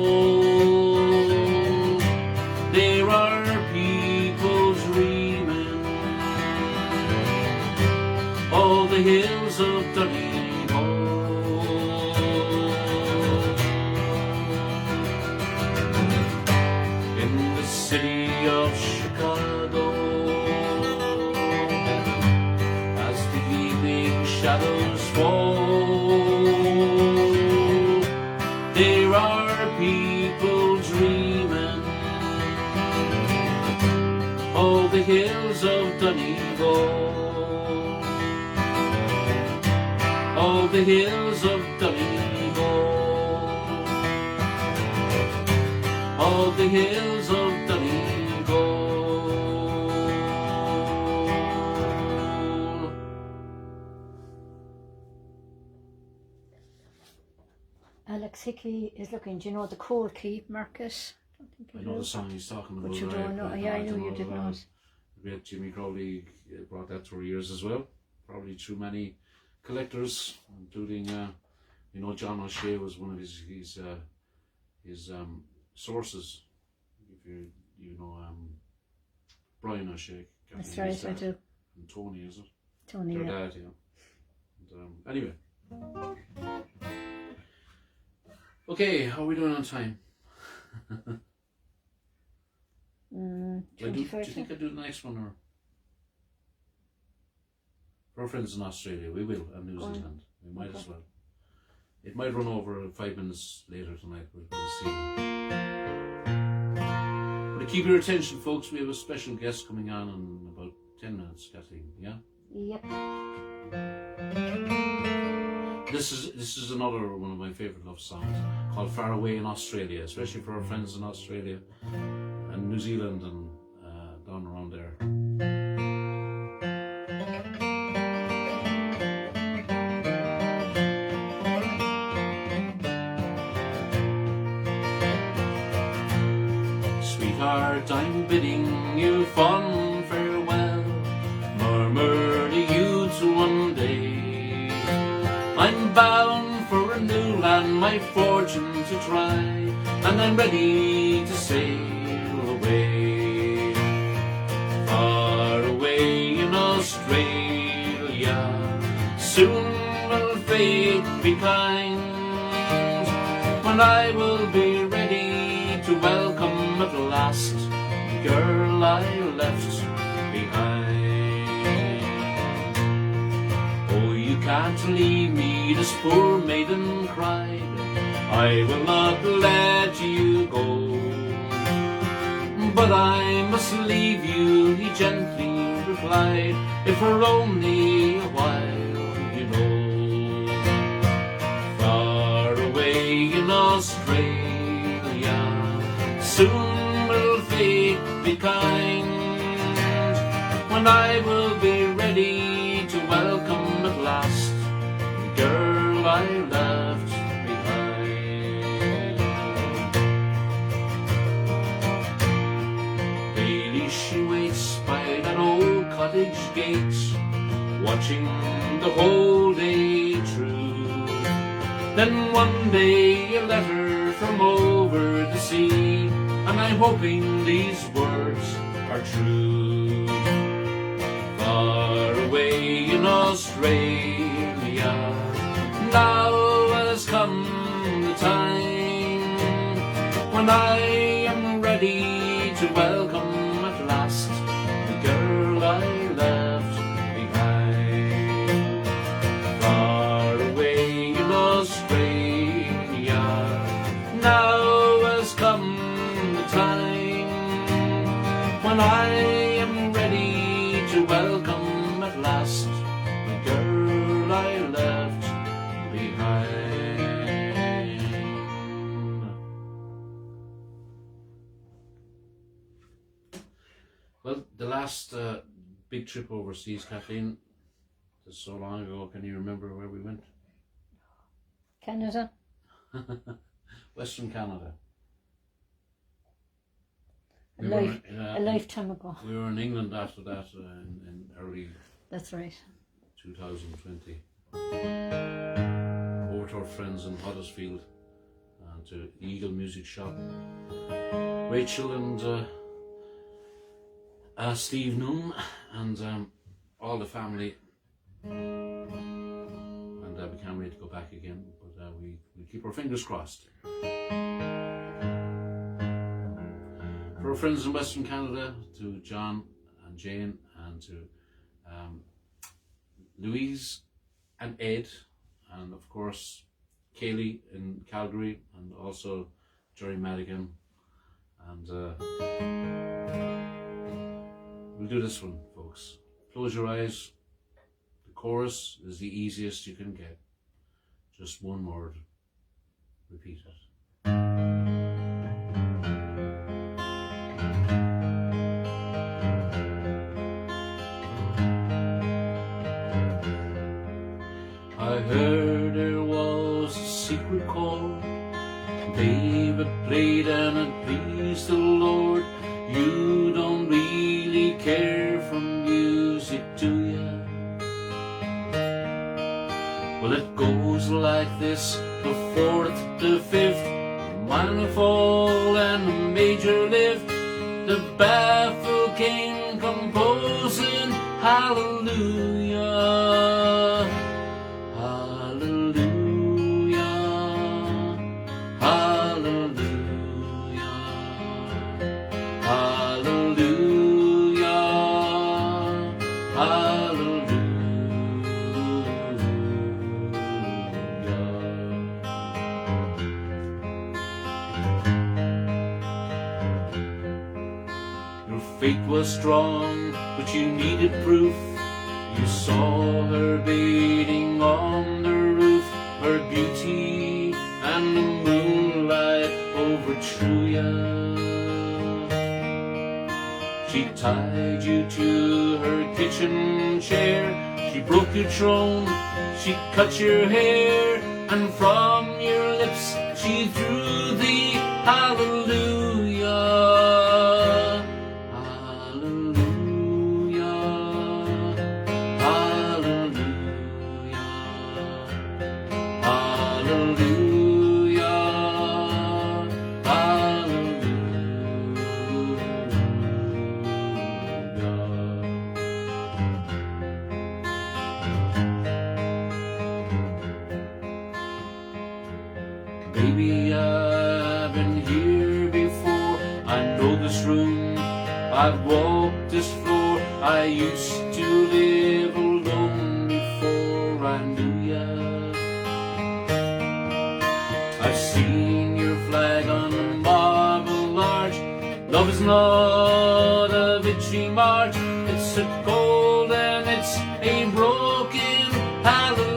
There are people dreaming. All the hills of Donegal. In the city of Chicago, as the evening shadows fall, there are people dreaming. All the hills of Donegal. All the hills of Donegal. All the hills of Donegal. Alex Hickey is looking, do you know the Coal Key Market? I know the song he's talking about. But you don't know, yeah, I know you did not. The great Jimmy Crowley brought that through years as well. Probably through many collectors, including, you know, John O'Shea was one of his sources. If you know Brian O'Shea. That's right, I do. And Tony, is it? Tony, Their yeah. dad, yeah. And, anyway. Okay, how are we doing on time? Do you think I'll do the next one, or? For our friends in Australia, we will, and New Zealand. We might as well. It might run over 5 minutes later tonight, but we'll see. But to keep your attention, folks, we have a special guest coming on in about 10 minutes, Kathleen, yeah? Yep. This is another one of my favourite love songs, called Far Away in Australia, especially for our friends in Australia and New Zealand and down around there. Sweetheart, I'm bidding you fond farewell, murmur the youths one day. I'm bound for a new land, my fortune to try, and I'm ready to sail away. Far away in Australia, soon will fate be kind, when I will be ready to welcome at last the girl I left behind. Oh, you can't leave me, this poor maiden cried, I will not let you go. But I must leave you, he gently replied, if for only a while, you know. Far away in Australia, soon will fate be kind, when I will be ready to welcome at last the girl I left behind. Daily she waits by that old cottage gate, watching the whole day through. Then one day a letter from over the sea, and I'm hoping these words are true. Far away in Australia, now has come the time, when I am ready to welcome at last the girl I left behind. Far away in Australia, now has come the time, when I am ready to welcome at last the girl I left behind. Well, the last big trip overseas, Kathleen, it's so long ago, can you remember where we went? Canada. Western Canada. A lifetime ago. We were in England after that in early That's right. 2020. Over to our friends in Huddersfield to Eagle Music Shop. Rachel and Steve Noon and all the family, and we can't wait to go back again, but we keep our fingers crossed. For our friends in Western Canada, to John and Jane and to Louise and Ed, and of course Kaylee in Calgary, and also Jerry Madigan, and we'll do this one, folks. Close your eyes. The chorus is the easiest you can get. Just one word. Repeat it. I heard there was a secret chord David played and it pleased the Lord. You don't really care for music, do ya? Well, it goes like this: the fourth, the fifth, the minor fall and the major lift, the baffled king composing hallelujah, hallelujah, hallelujah, hallelujah, hallelujah. Your faith was strong, but you needed proof. You saw her bathing on the roof, her beauty and the moonlight overthrew ya. She tied you to her kitchen chair, she broke your throne, she cut your hair, and from your lips she threw the hallelujah, hallelujah, hallelujah, hallelujah, Baby, I've been here before. I know this room, I've walked this floor. I used to live alone before I knew ya. I've seen your flag on the marble arch. Love is not a victory march, it's a cold and it's a broken hallelujah.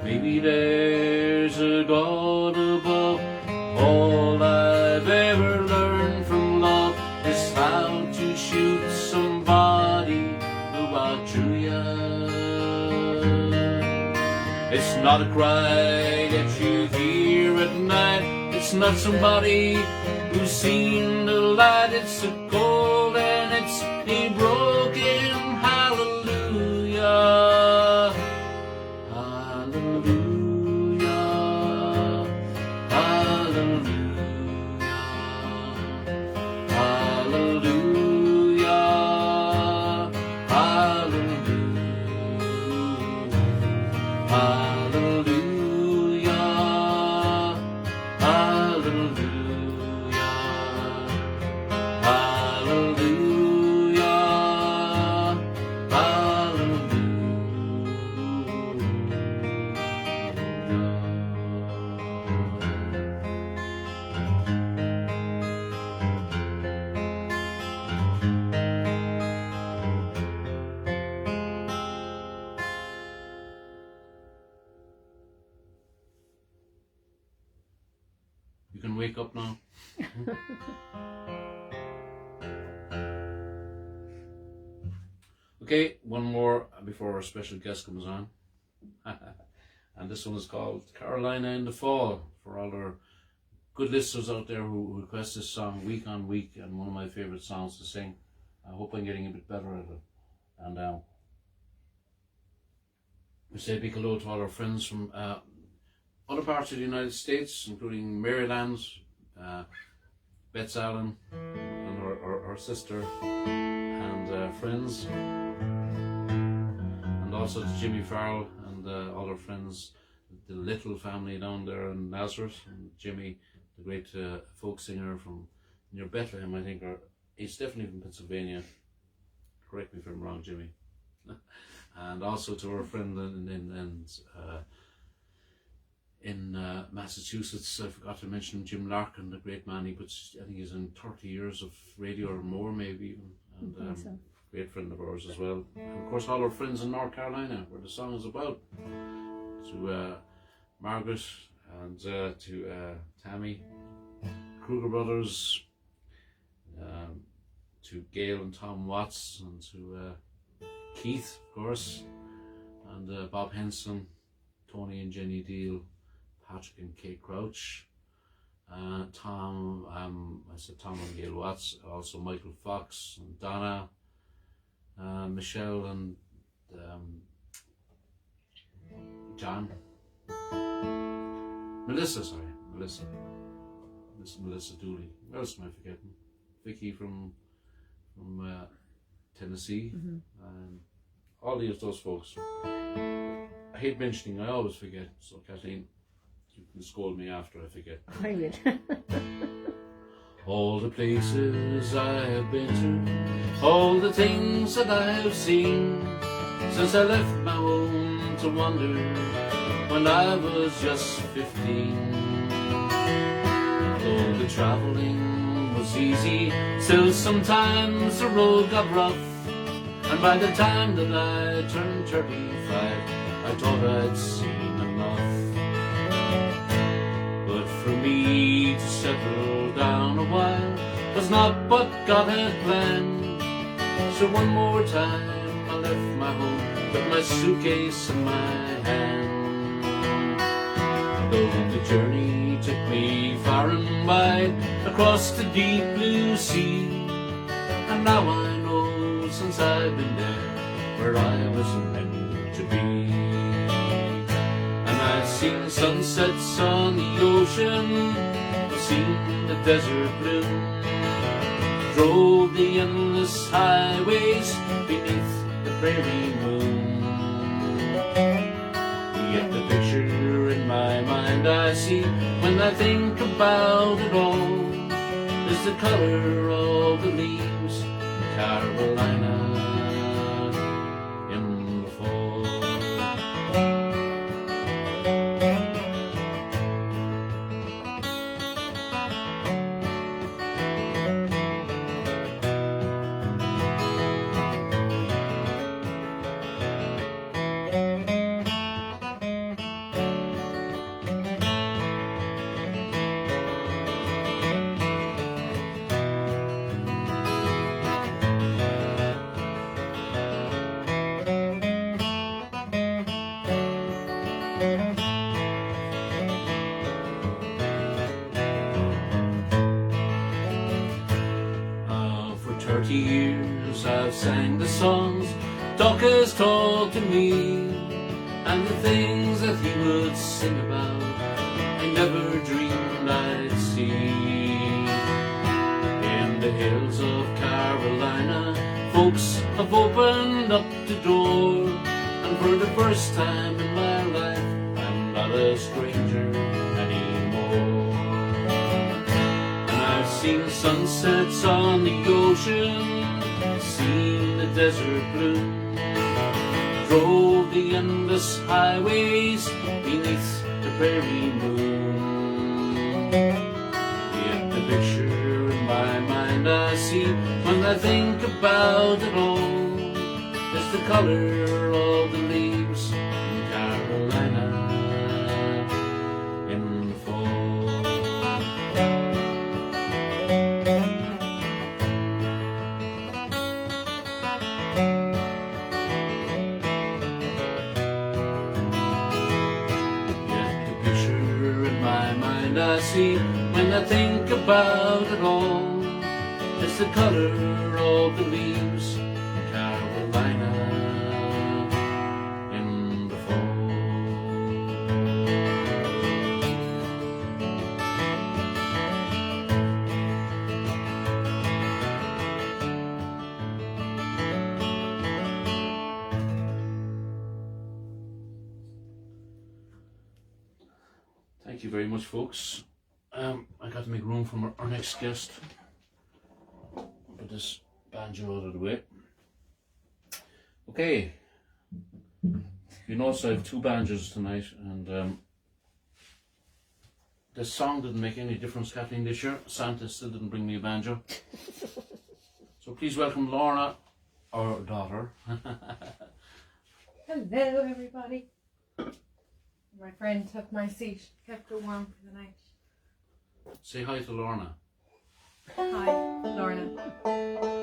Maybe there's a God above. All I've ever learned from love is how to shoot somebody who outdrew ya. It's not a cry that you hear at night. It's not somebody who's seen the light. It's a cold and it's a broken hallelujah. You can wake up now. Okay, one more before our special guest comes on. And this one is called Carolina in the Fall, for all our good listeners out there who request this song week on week, and one of my favourite songs to sing. I hope I'm getting a bit better at it. And we say a big hello to all our friends from other parts of the United States, including Maryland, Bets Allen, and our sister and friends, and also to Jimmy Farrell and all our friends, the Little family down there in Nazareth, and Jimmy, the great folk singer from near Bethlehem, I think, or he's definitely from Pennsylvania. Correct me if I'm wrong, Jimmy. And also to our friend in Massachusetts, I forgot to mention Jim Larkin, the great man. He puts, I think he's in 30 years of radio or more, maybe even, and great friend of ours as well. And of course, all our friends in North Carolina, where the song is about. To Margaret and to Tammy, Kruger Brothers, to Gail and Tom Watts, and to Keith, of course, and Bob Henson, Tony and Jenny Deal, Patrick and Kate Crouch, Tom, I said Tom and Gail Watts, also Michael Fox and Donna, Michelle and John, Melissa Dooley. What else am I forgetting? Vicky from Tennessee, and all those folks. I hate mentioning, I always forget, so Kathleen, you can scold me after I forget. I will. All the places I have been to, all the things that I have seen, since I left my home to wander when I was just 15. Though the travelling was easy, still sometimes the road got rough, and by the time that I turned 35, I thought I'd seen enough. But for me to settle down a while was not what God had planned. So one more time I left my home with my suitcase in my hand. Though the journey took me far and wide across the deep blue sea, and now I know since I've been there where I was meant to be. And I've seen sunsets on the ocean, I've seen the desert bloom, drove the endless highways beneath the prairie moon. Yet the picture in my mind I see when I think about it all is the color of the leaves in Carolina in the fall. For 30 years I've sang the songs Doc has taught to me, and the things that he would sing about I never dreamed I'd see. In the hills of Carolina, folks have opened up the door, and for the first time in my life I'm not a stranger anymore. And I've seen sunsets on the ocean, seen the desert bloom, drove the endless highways beneath the prairie moon. Yet the picture in my mind I see when I think about it all is the color of the leaves in Carolina in the fall. kind I see when I think about it all. It's the color of the leaves in Carolina in the fall. Thank you very much, folks. I got to make room for our next guest. Put this banjo out of the way. Okay. You notice I have two banjos tonight, and the song didn't make any difference, Kathleen, this year. Santa still didn't bring me a banjo. So please welcome Lorna, our daughter. Hello, everybody. My friend took my seat, kept it warm for the night. Say hi to Lorna. Hi, Lorna.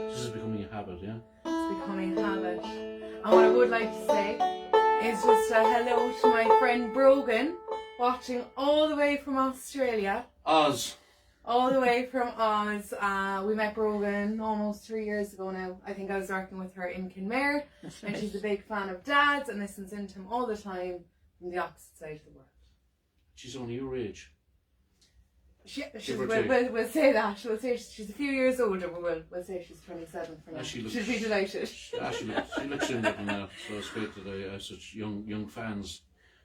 This is becoming a habit, yeah? It's becoming a habit. And what I would like to say is just a hello to my friend Brogan, watching all the way from Australia. Oz. All the way from Oz. We met Brogan almost 3 years ago now. I think I was working with her in Kenmare. That's And right. she's a big fan of Dad's and listens into him all the time from the opposite side of the world. She's only your age. We'll say that. We'll say she's a few years older, but we'll say she's 27 for now. She looks- She'll be delighted. She looks younger than that, so it's great that I have such young fans.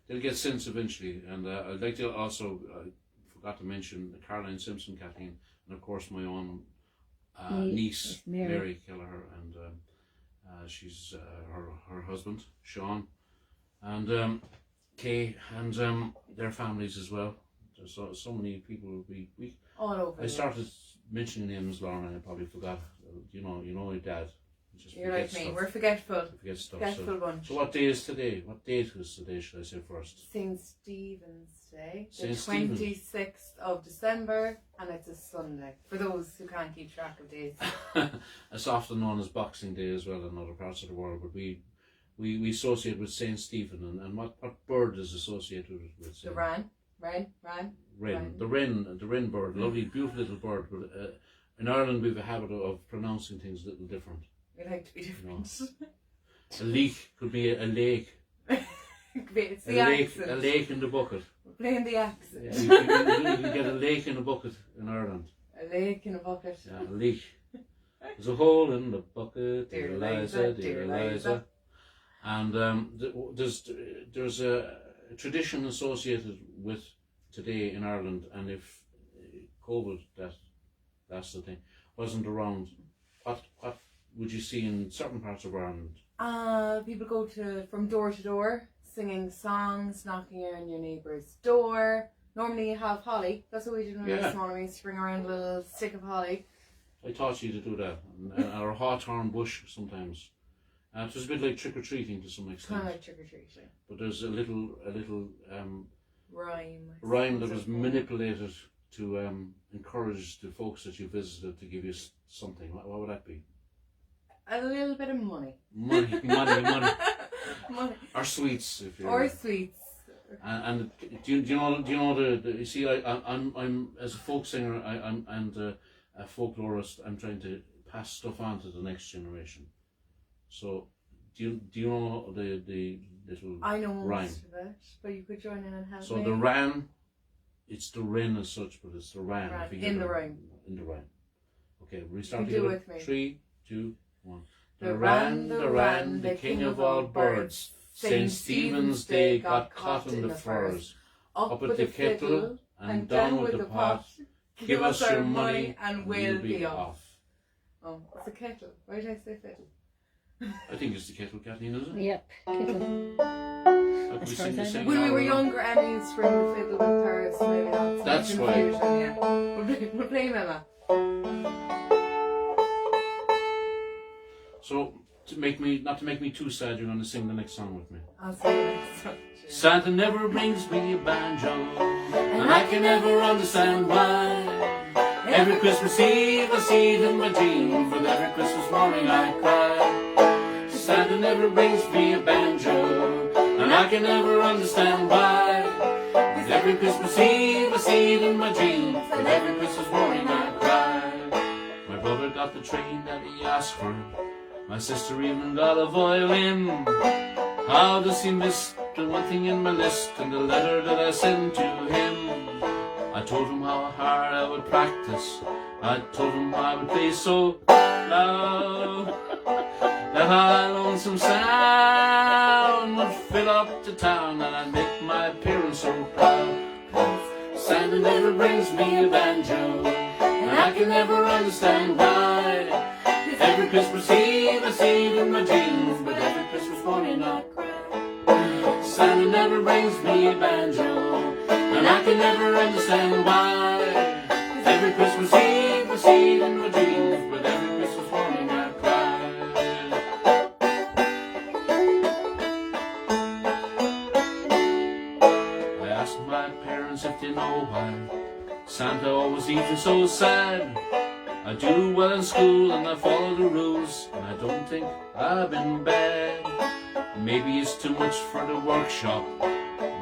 They'll get sense eventually, and I'd like to also, I forgot to mention Caroline Simpson, Kathleen, and of course my own niece, Mary Kelleher, and she's her husband, Sean, and Kay, and their families as well. There's so many people. We All over. I started mentioning names, Lauren, and I probably forgot. You know your dad. Just You're like me. stuff. We're forgetful. Forget stuff. Forgetful bunch. So what day is today? What date is today, should I say first? St. Stephen's Day. The St. Stephen. 26th of December, and it's a Sunday. For those who can't keep track of days. It's often known as Boxing Day as well in other parts of the world, but we associate with St. Stephen, and what bird is associated with The Saint? Wren. Wren. The wren bird, lovely, beautiful little bird. But in Ireland, we have a habit of pronouncing things a little different. We like to be different. A leak could be a lake. It's the accent. A lake in the bucket. We're playing the accent. Yeah, you can get a lake in a bucket in Ireland. A lake in a bucket. Yeah, a leak. There's a hole in the bucket, Dear Eliza, Eliza, dear dear Eliza. And there's a tradition associated with today in Ireland, and if COVID, that's the thing, wasn't around, what would you see in certain parts of Ireland? People go from door to door, singing songs, knocking on your neighbour's door. Normally you have holly. That's what we did when we were small. We used to bring around a little stick of holly. I taught you to do that, or hawthorn bush sometimes. It was a bit like trick or treating to some extent. Kind of like trick or treating. But there's a little rhyme that was manipulated to encourage the folks that you visited to give you something. What would that be? A little bit of money. Money. Money. Or sweets, if you're. Or sweets. And do you know the you see I'm as a folk singer and a folklorist, I'm trying to pass stuff on to the next generation. So do you know the little I know rhyme? most of it, but you could join in and help So me. the ran, it's the wren as such, but it's the ran. In the rhyme. In the rhyme. Okay, we start You do together. with me. 3, 2, 1. The ran, the king of all birds. St. Stephen's Day got caught in the furs. Up with the kettle and down with the pot. Give us your money and we'll be off. Oh, it's a kettle. Why did I say fiddle? I think it's the kettle, Kathleen, is it? Yep. Kettle. How can we sing the same When we were along? younger, Emma used to bring the fiddle with her, so maybe That's some why. confusion, yeah. We'll play Emma. So not to make me too sad, you're going to sing the next song with me. I'll sing the next song. Santa never brings me a banjo, and I can never understand why. Every Christmas Eve I see it in my dream, but every Christmas morning I cry. Santa never brings me a banjo, and I can never understand why. Every Christmas Eve I see it in my dreams, but every Christmas morning I cry. My brother got the train that he asked for, my sister even got a violin. How does he miss the one thing in my list and the letter that I sent to him? I told him how hard I would practice, I told him I would play so loud that a lonesome sound would fill up the town, and I'd make my parents so proud. 'Cause Santa never brings me a banjo, and I can never understand why. 'Cause every Christmas Eve I see it in my dreams, but every Christmas morning I cry. Santa never brings me a banjo, and I can never understand why. 'Cause every Christmas Eve I see it in my dreams, but every Christmas morning I cry. I asked my parents if they know why Santa always leaves me so sad. I do well in school and I follow the rules, and I don't think I've been bad. Maybe it's too much for the workshop,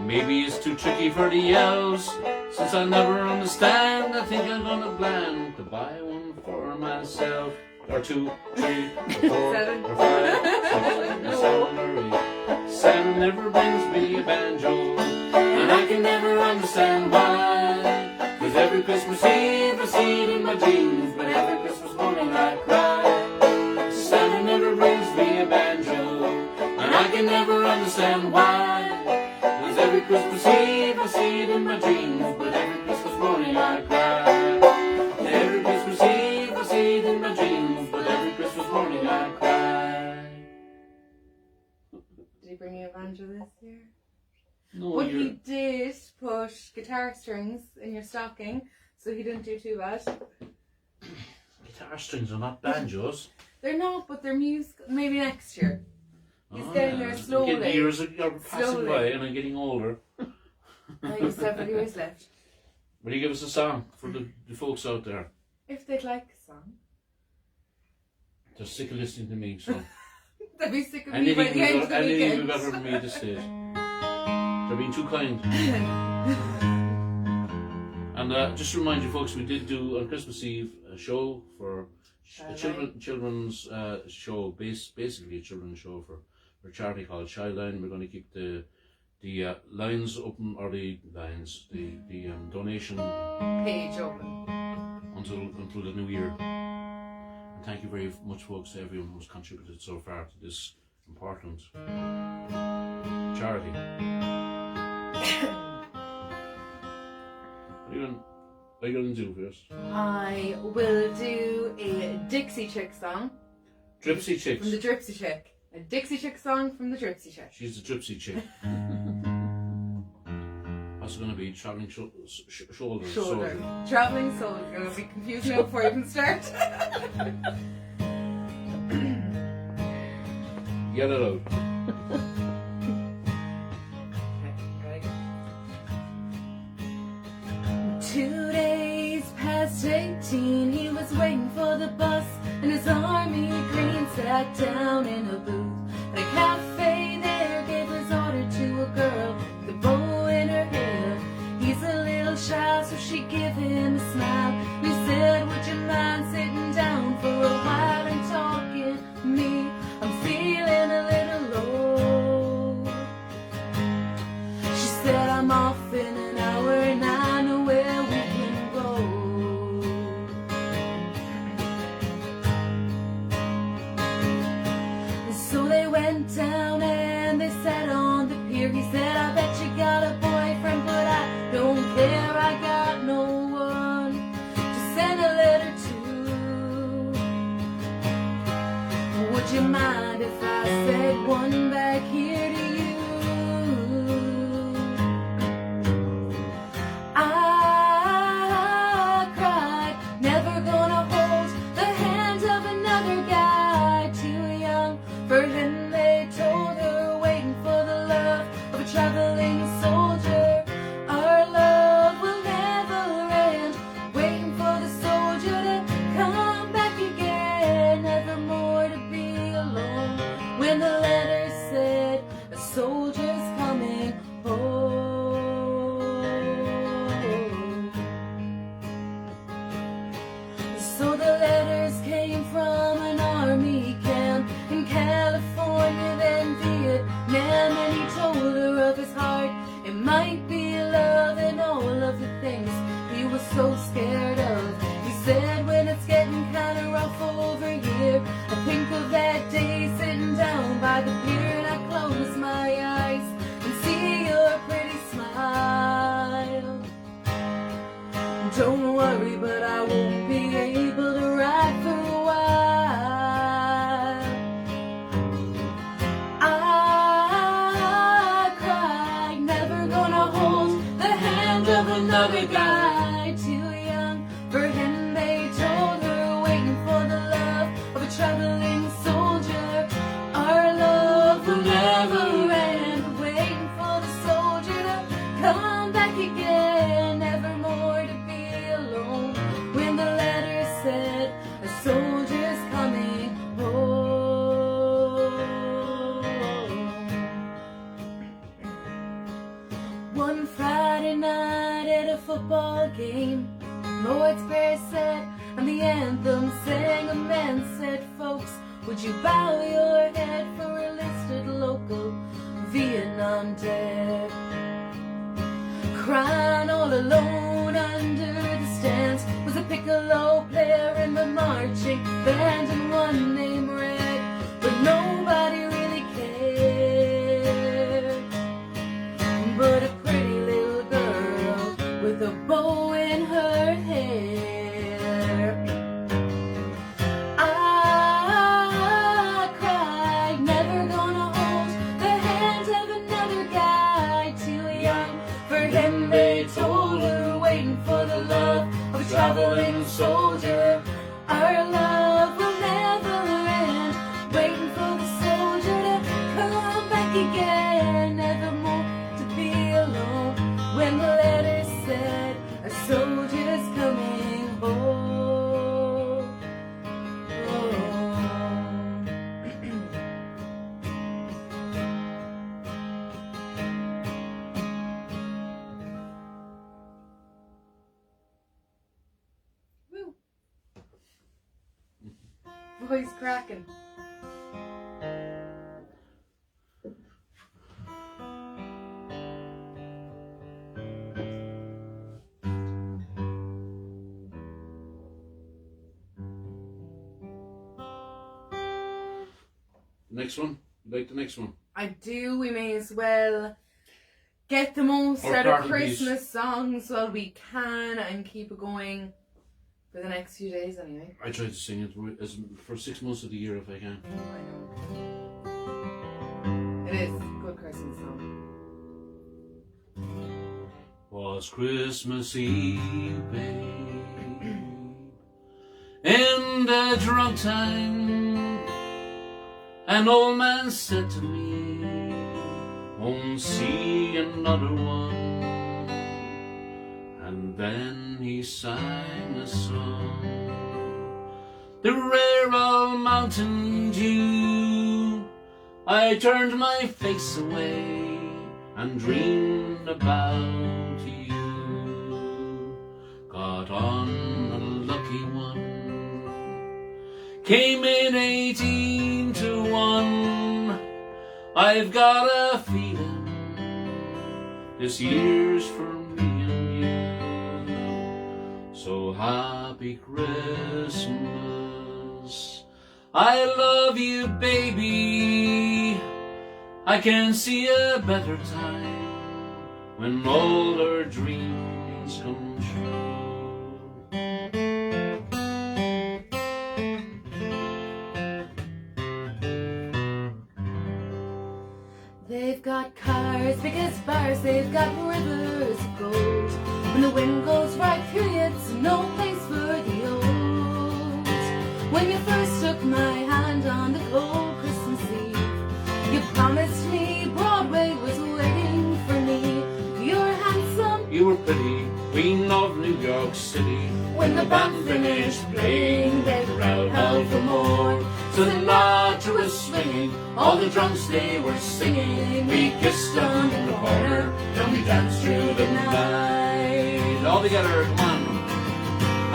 maybe it's too tricky for the elves. Since I never understand, I think I'm gonna plan to buy one for myself. Or 2, 3, or 4, Seven. or 5, 6, or 7, or 8. Santa never brings me a banjo, and I can never understand why. 'Cause every Christmas Eve I see it in my dreams, but every Christmas morning I cry. Santa never brings me a banjo, and I can never understand why. 'Cause every Christmas Eve I see it in my dreams, but every Christmas morning I cry. Every Christmas Eve I see it in my dreams, but every Christmas morning I cry. Did he bring you a banjo this year? No, But he did put guitar strings in your stocking, so he didn't do too bad. Guitar strings are not banjos. They're not, but they're music. Maybe next year. He's getting there slowly. The years are passing Slowly. by and I'm getting older. You 7 years left. Will you give us a song for the folks out there? If they'd like a song. They're sick of listening to me, so They'd be sick of me by the end of the anything weekend. better than me at this stage. They're being too kind. And just to remind you folks, we did do on Christmas Eve a show for a children's show, basically a children's show for a charity called Childline. We're going to keep the lines open, or the donation Page open. until the new year. And thank you very much, folks, to everyone who's contributed so far to this important charity. What are you going to do for us? I will do a Dixie Chick song. Dripsy Chicks. From the Dripsy Chick. A Dixie Chick song from the Dripsy Chick. She's the Dripsy Chick. What's it going to be? Travelling shoulder. Soldier. Travelling soldier. It's going to be confusing before I even start. Get it out. Okay, ready? 2 days past 18, he was waiting for the bus, and his army green sat down in a booth at a cafe there, gave his order to a girl with a bow in her hair. He's a little shy, so she gave him a smile. He said, would you mind sitting down for a while and talking to me? I'm feeling a little low. She said, I'm off in an hour and I know where we can go. And so they went down and they sat on the pier. He said, I bet you got a boyfriend, but I don't care. I got no one to send a letter to. Would you mind if I said one back here to you? I cried, never gonna hold the hand of another guy. Too young for him, they told her, waiting for the love of a traveling soldier. Our love will never end, waiting for the soldier to come back again. Never more to be alone. When the letter said, a soldier's coming home. football game. Lord's Prayer said, and the anthem sang. A man said, folks, would you bow your head for a listed local Vietnam dead? Crying all alone under the stands was a piccolo player in the marching band, and one named Red, but nobody really cared. But a pretty little girl with a bow in her hair. I cried, never gonna hold the hand of another guy too young for him. They told her, waiting for the love of a traveling soldier. Our love will never end, waiting for the soldier to come back again, never more to be alone. When the letter said, a soldier's coming home. Woo. Voice cracking. Next one? You like the next one? I do. We may as well get the most Or out part of of Christmas songs while we can and keep it going for the next few days anyway. I try to sing it for 6 months of the year if I can. I know. It is a good Christmas song. Was Christmas Eve, babe, in the drunk time, an old man said to me, won't see another one. And then he sang a song, the rare old Mountain Dew. I turned my face away and dreamed about you. Got on a lucky one, came in 18-1. I've got a feeling this year's for me and you. So happy Christmas, I love you, baby. I can see a better time when all our dreams come true. They've got cars, big as bars, they've got rivers of gold. When the wind goes right through you, it's no place for the old. When you first took my hand on the cold Christmas Eve, you promised me Broadway was waiting for me. You were handsome, You were pretty, Queen of New York City. when the band finished playing, they howled for more. Sinatra was swinging, all the drunks they were singing. We kissed them in the corner, then we danced through the night. All together, come on.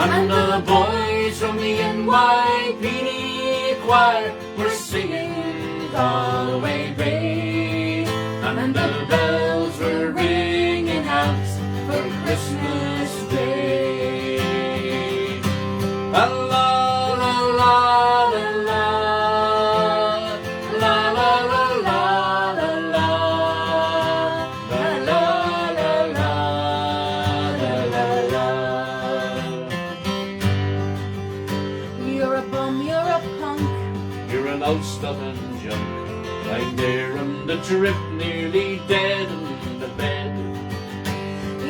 And the boys from the NYPD choir were singing Galway Bay. And the bells were ringing out for Christmas Day. La la la la la la la la la la la la la la la. You're a bum, you're a punk, You're an old stuff and junk, lying there on the trip, nearly dead in the bed.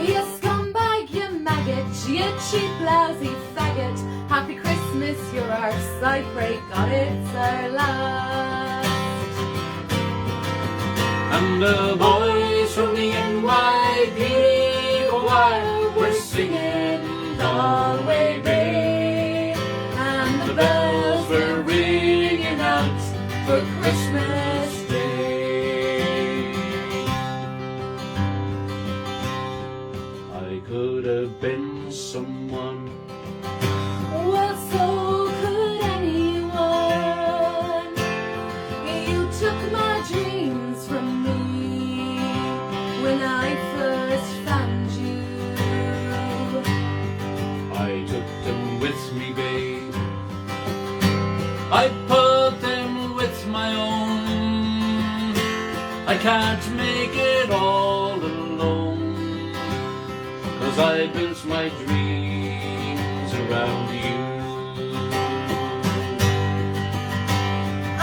you scumbag, you maggot, you cheap, lousy faggot. Happy Christmas, you're ours, I pray God it's our last. And the boys from the NYPD choir were singing Galway Bay. And The bells were ringing out for Christmas Day. I could have took my dreams from me when I first found you. I took them with me, babe. I put them with my own. I can't make it all alone, 'cause I built my dreams around you.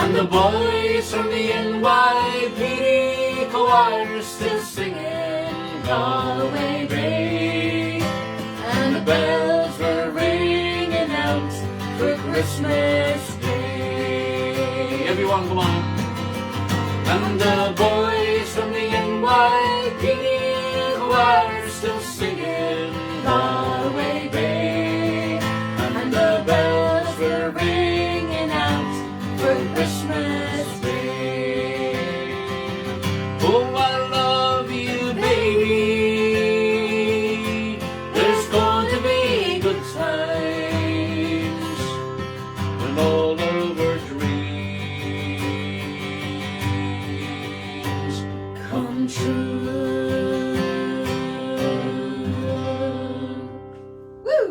And the boys from the NYPD choir still singing Galway Bay, and the bells were ringing out for Christmas Day. Everyone, come on. And the boys from the NYPD choir still singing Galway Bay, and the bells were ringing out for Christmas Day. Oh, I love you, baby. There's going to be good times when all of our dreams come true. Woo!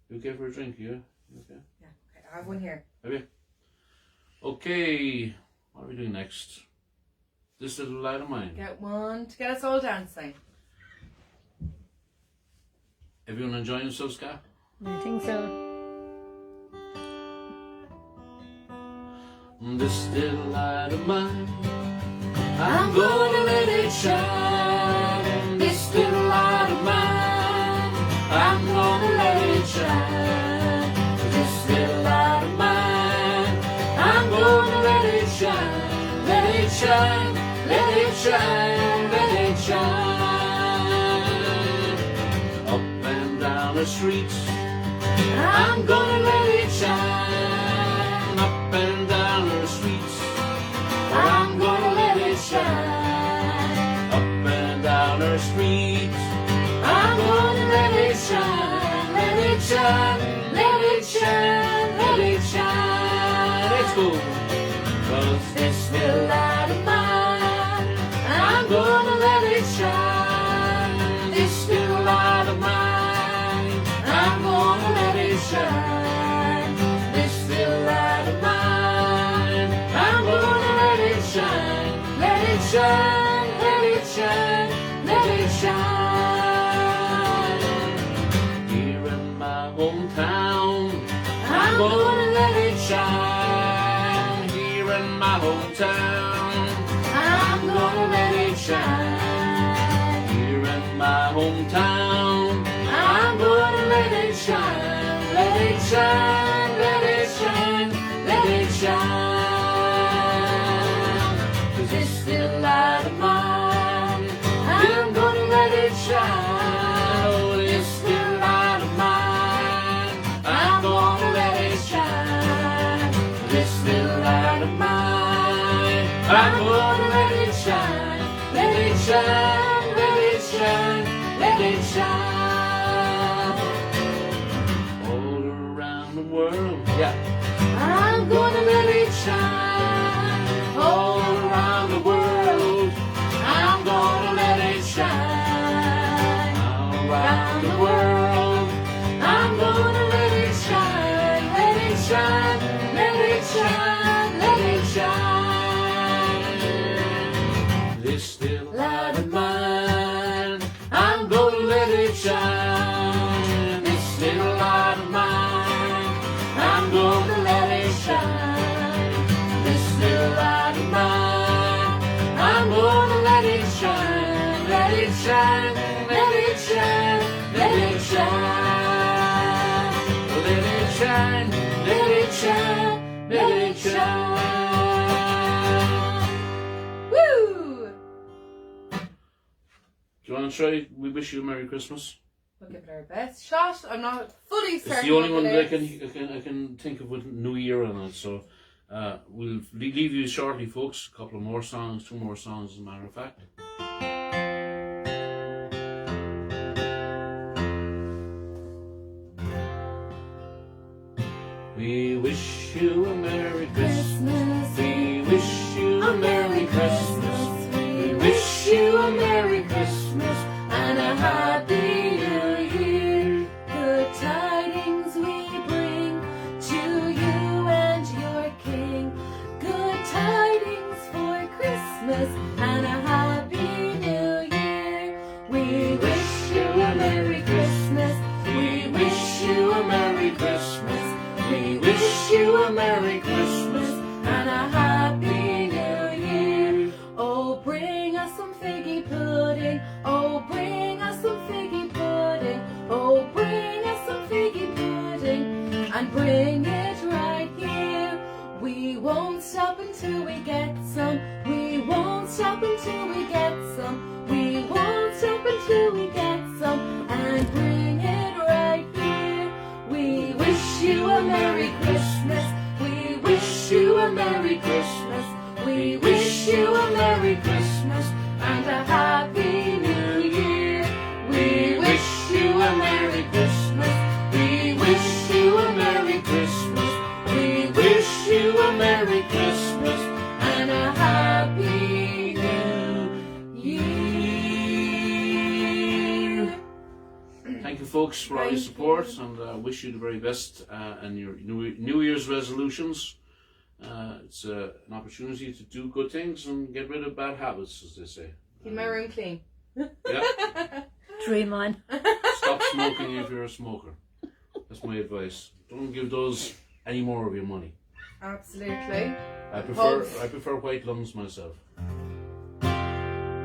You okay for a drink, yeah? You okay? Yeah, okay, I have one here. Have you? Okay, what are we doing next? This little lad of mine. Get one to get us all dancing. Everyone enjoying themselves, Kat? I think so. This little light of mine, I'm gonna let it shine. This little light of mine, I'm gonna let it shine. This little light of mine, I'm gonna let it shine. Let it shine, let it shine, let it shine. Up and down the streets, I'm gonna let it shine. Up and down the streets, I'm gonna let it shine. Up and down the streets, I'm gonna let it shine. Let it shine, let it shine, let it shine. Let's go. 'Cause this little light of mine, I'm gonna let it shine. This little light of mine, I'm gonna let it shine. This little light of mine, I'm gonna let it shine. Let it shine, let it shine, let it shine. Here in my hometown, I'm gonna let it shine. Here in my hometown, I'm gonna let it shine. Here in my hometown, I'm gonna let it shine. Let it shine, let it shine, let it shine. 'Cause this little light of mine, I'm gonna let it shine. Oh, this little light of mine, I'm gonna let it shine. This little light of mine, I'm gonna let it shine. Let it shine, let it shine, let it shine. All around the world, yeah. I'm gonna let it shine. All around the world, I'm gonna let it shine. All around the world, I'm gonna let it shine. Let it shine, let it shine, let it shine. This little light of mine, I'm gonna let it shine. This little light of mine, I'm gonna let it shine. This little light of mine, I'm gonna let it shine. Let it shine, let it shine, let it shine. Let it shine, let it shine, let it shine. Woo! Do you want to try We Wish You a Merry Christmas? We'll give it our best shot. I'm not fully certain. It's the only what one it that is. I can think of with New Year on it. So we'll leave you shortly, folks. A couple of more songs, 2 more songs, as a matter of fact. We wish you a Merry Christmas. figgy pudding. Oh, bring us some figgy pudding. Oh, bring us some figgy pudding. And bring it right here. We won't stop until we get some. We won't stop until we get some. We won't stop until we get some. And bring it right here. We wish you a Merry Christmas. We wish you a Merry Christmas. We wish you a Merry Christmas and a Happy New Year. We wish you a Merry Christmas. We wish you a Merry Christmas. We wish you a Merry Christmas and a Happy New Year. Thank you, folks, for all your support, and wish you the very best in your New Year's resolutions. It's an opportunity to do good things and get rid of bad habits, as they say. Keep my room clean. Yeah. Dream on. Stop smoking if you're a smoker. That's my advice. Don't give those any more of your money. Absolutely. I prefer white lungs myself.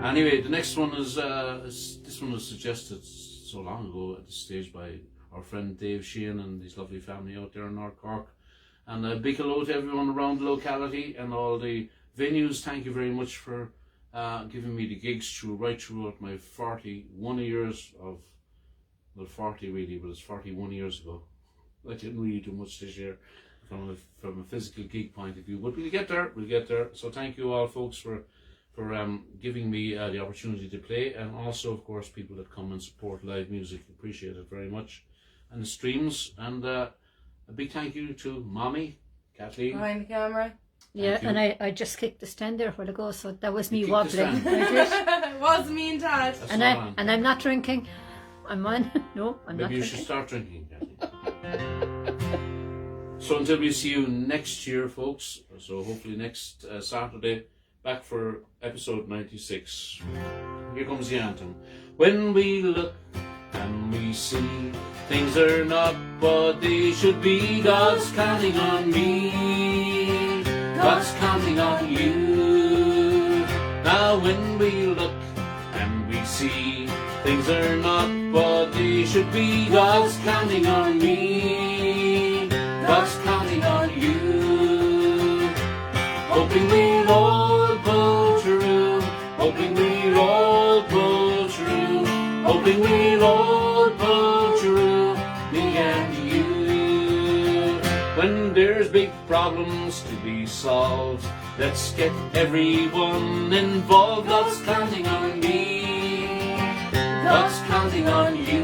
Anyway, the next one is this one was suggested so long ago at this stage by our friend Dave Sheehan and his lovely family out there in North Cork. And a big hello to everyone around the locality and all the venues. Thank you very much for giving me the gigs right throughout my 41 years of, well, 40 really, but it's 41 years ago. I didn't really do much this year from a physical gig point of view, but we'll get there. So thank you all, folks, for giving me the opportunity to play, and also, of course, people that come and support live music. Appreciate it very much. And the streams, and a big thank you to Mommy, Kathleen. Behind the camera. Yeah, and I just kicked the stand there a while ago, so that was me kicked the wobbling. stand. I did. It was me and Dad. That's And not on. I'm not drinking. I'm on. No, I'm not Maybe you drinking. should start drinking, Kathleen. So until we see you next year, folks, so hopefully next Saturday, back for episode 96. Here comes the anthem. When we look and we see things are not what they should be, God's counting on me, God's counting on you. Now when we look and we see things are not what they should be, God's counting on me, God's counting on you. Hoping we'll all pull through, hoping we'll all pull through, hoping we'll all pull through, me and you. When there's big problems to be solved, let's get everyone involved. God's counting on me, God's counting on you.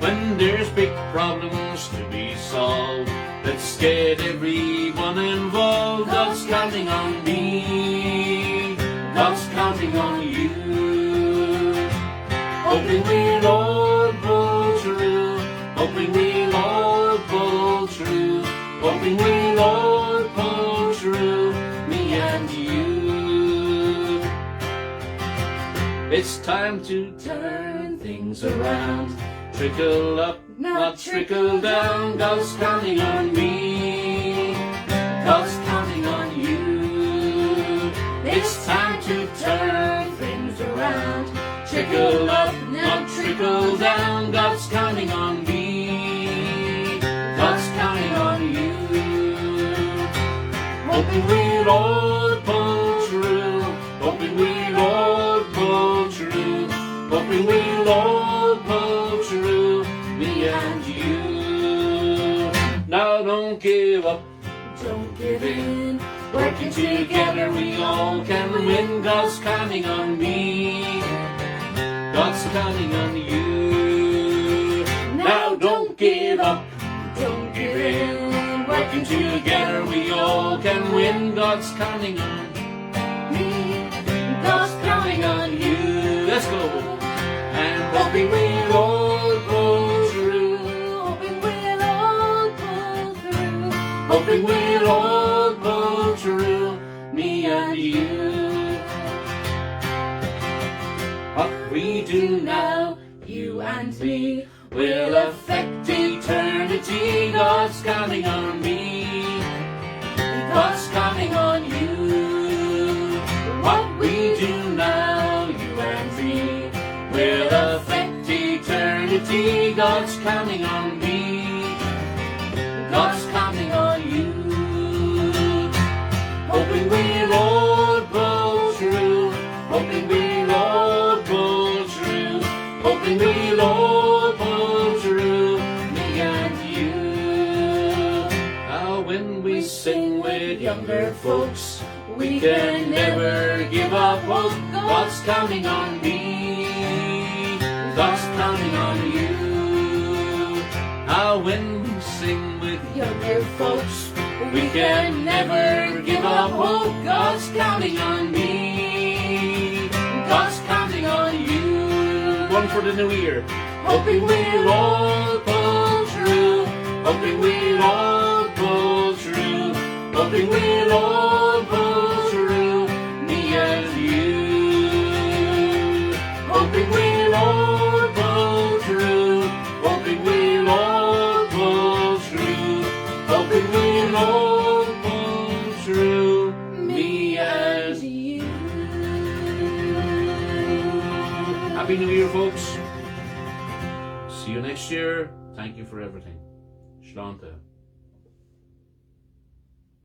When there's big problems to be solved, let's get everyone involved. God's counting on me, God's counting on you. Hoping we'll all pull through, hoping we'll all pull through, hoping we'll all pull through, me and you. It's time to turn things around, trickle up, not trickle down. God's counting on me, God's counting on you. It's time to turn things around, trickle up, not trickle down. God's counting on me, God's counting on you. Hoping we'll all pull through, hoping we'll all pull through, hoping we'll all pull through, me and you. Now don't give up, don't give in. Working together we all can win. God's counting on me, God's counting on you. Now don't give up, don't give in. Working together we all can win. God's counting on me, God's counting on you. Let's go. And hoping we'll all pull through, hoping we'll all pull through, hoping we'll all pull through, me and you. What we do now, you and me, will affect eternity. God's counting on me, God's counting on you. What we do with younger folks. We can never give up hope. God's counting on me. God's counting on you. When we sing with younger folks, we can never give up hope. God's counting on me. God's counting on you. One for the new year. Hoping we'll all pull through. Hoping we'll all pull through. Hoping we'll all pull through. Me and you. Hoping we'll all pull through. Hoping we'll all pull through. Hoping we'll all pull through. Me and you. Happy New Year, folks. See you next year. Thank you for everything. Shlanta.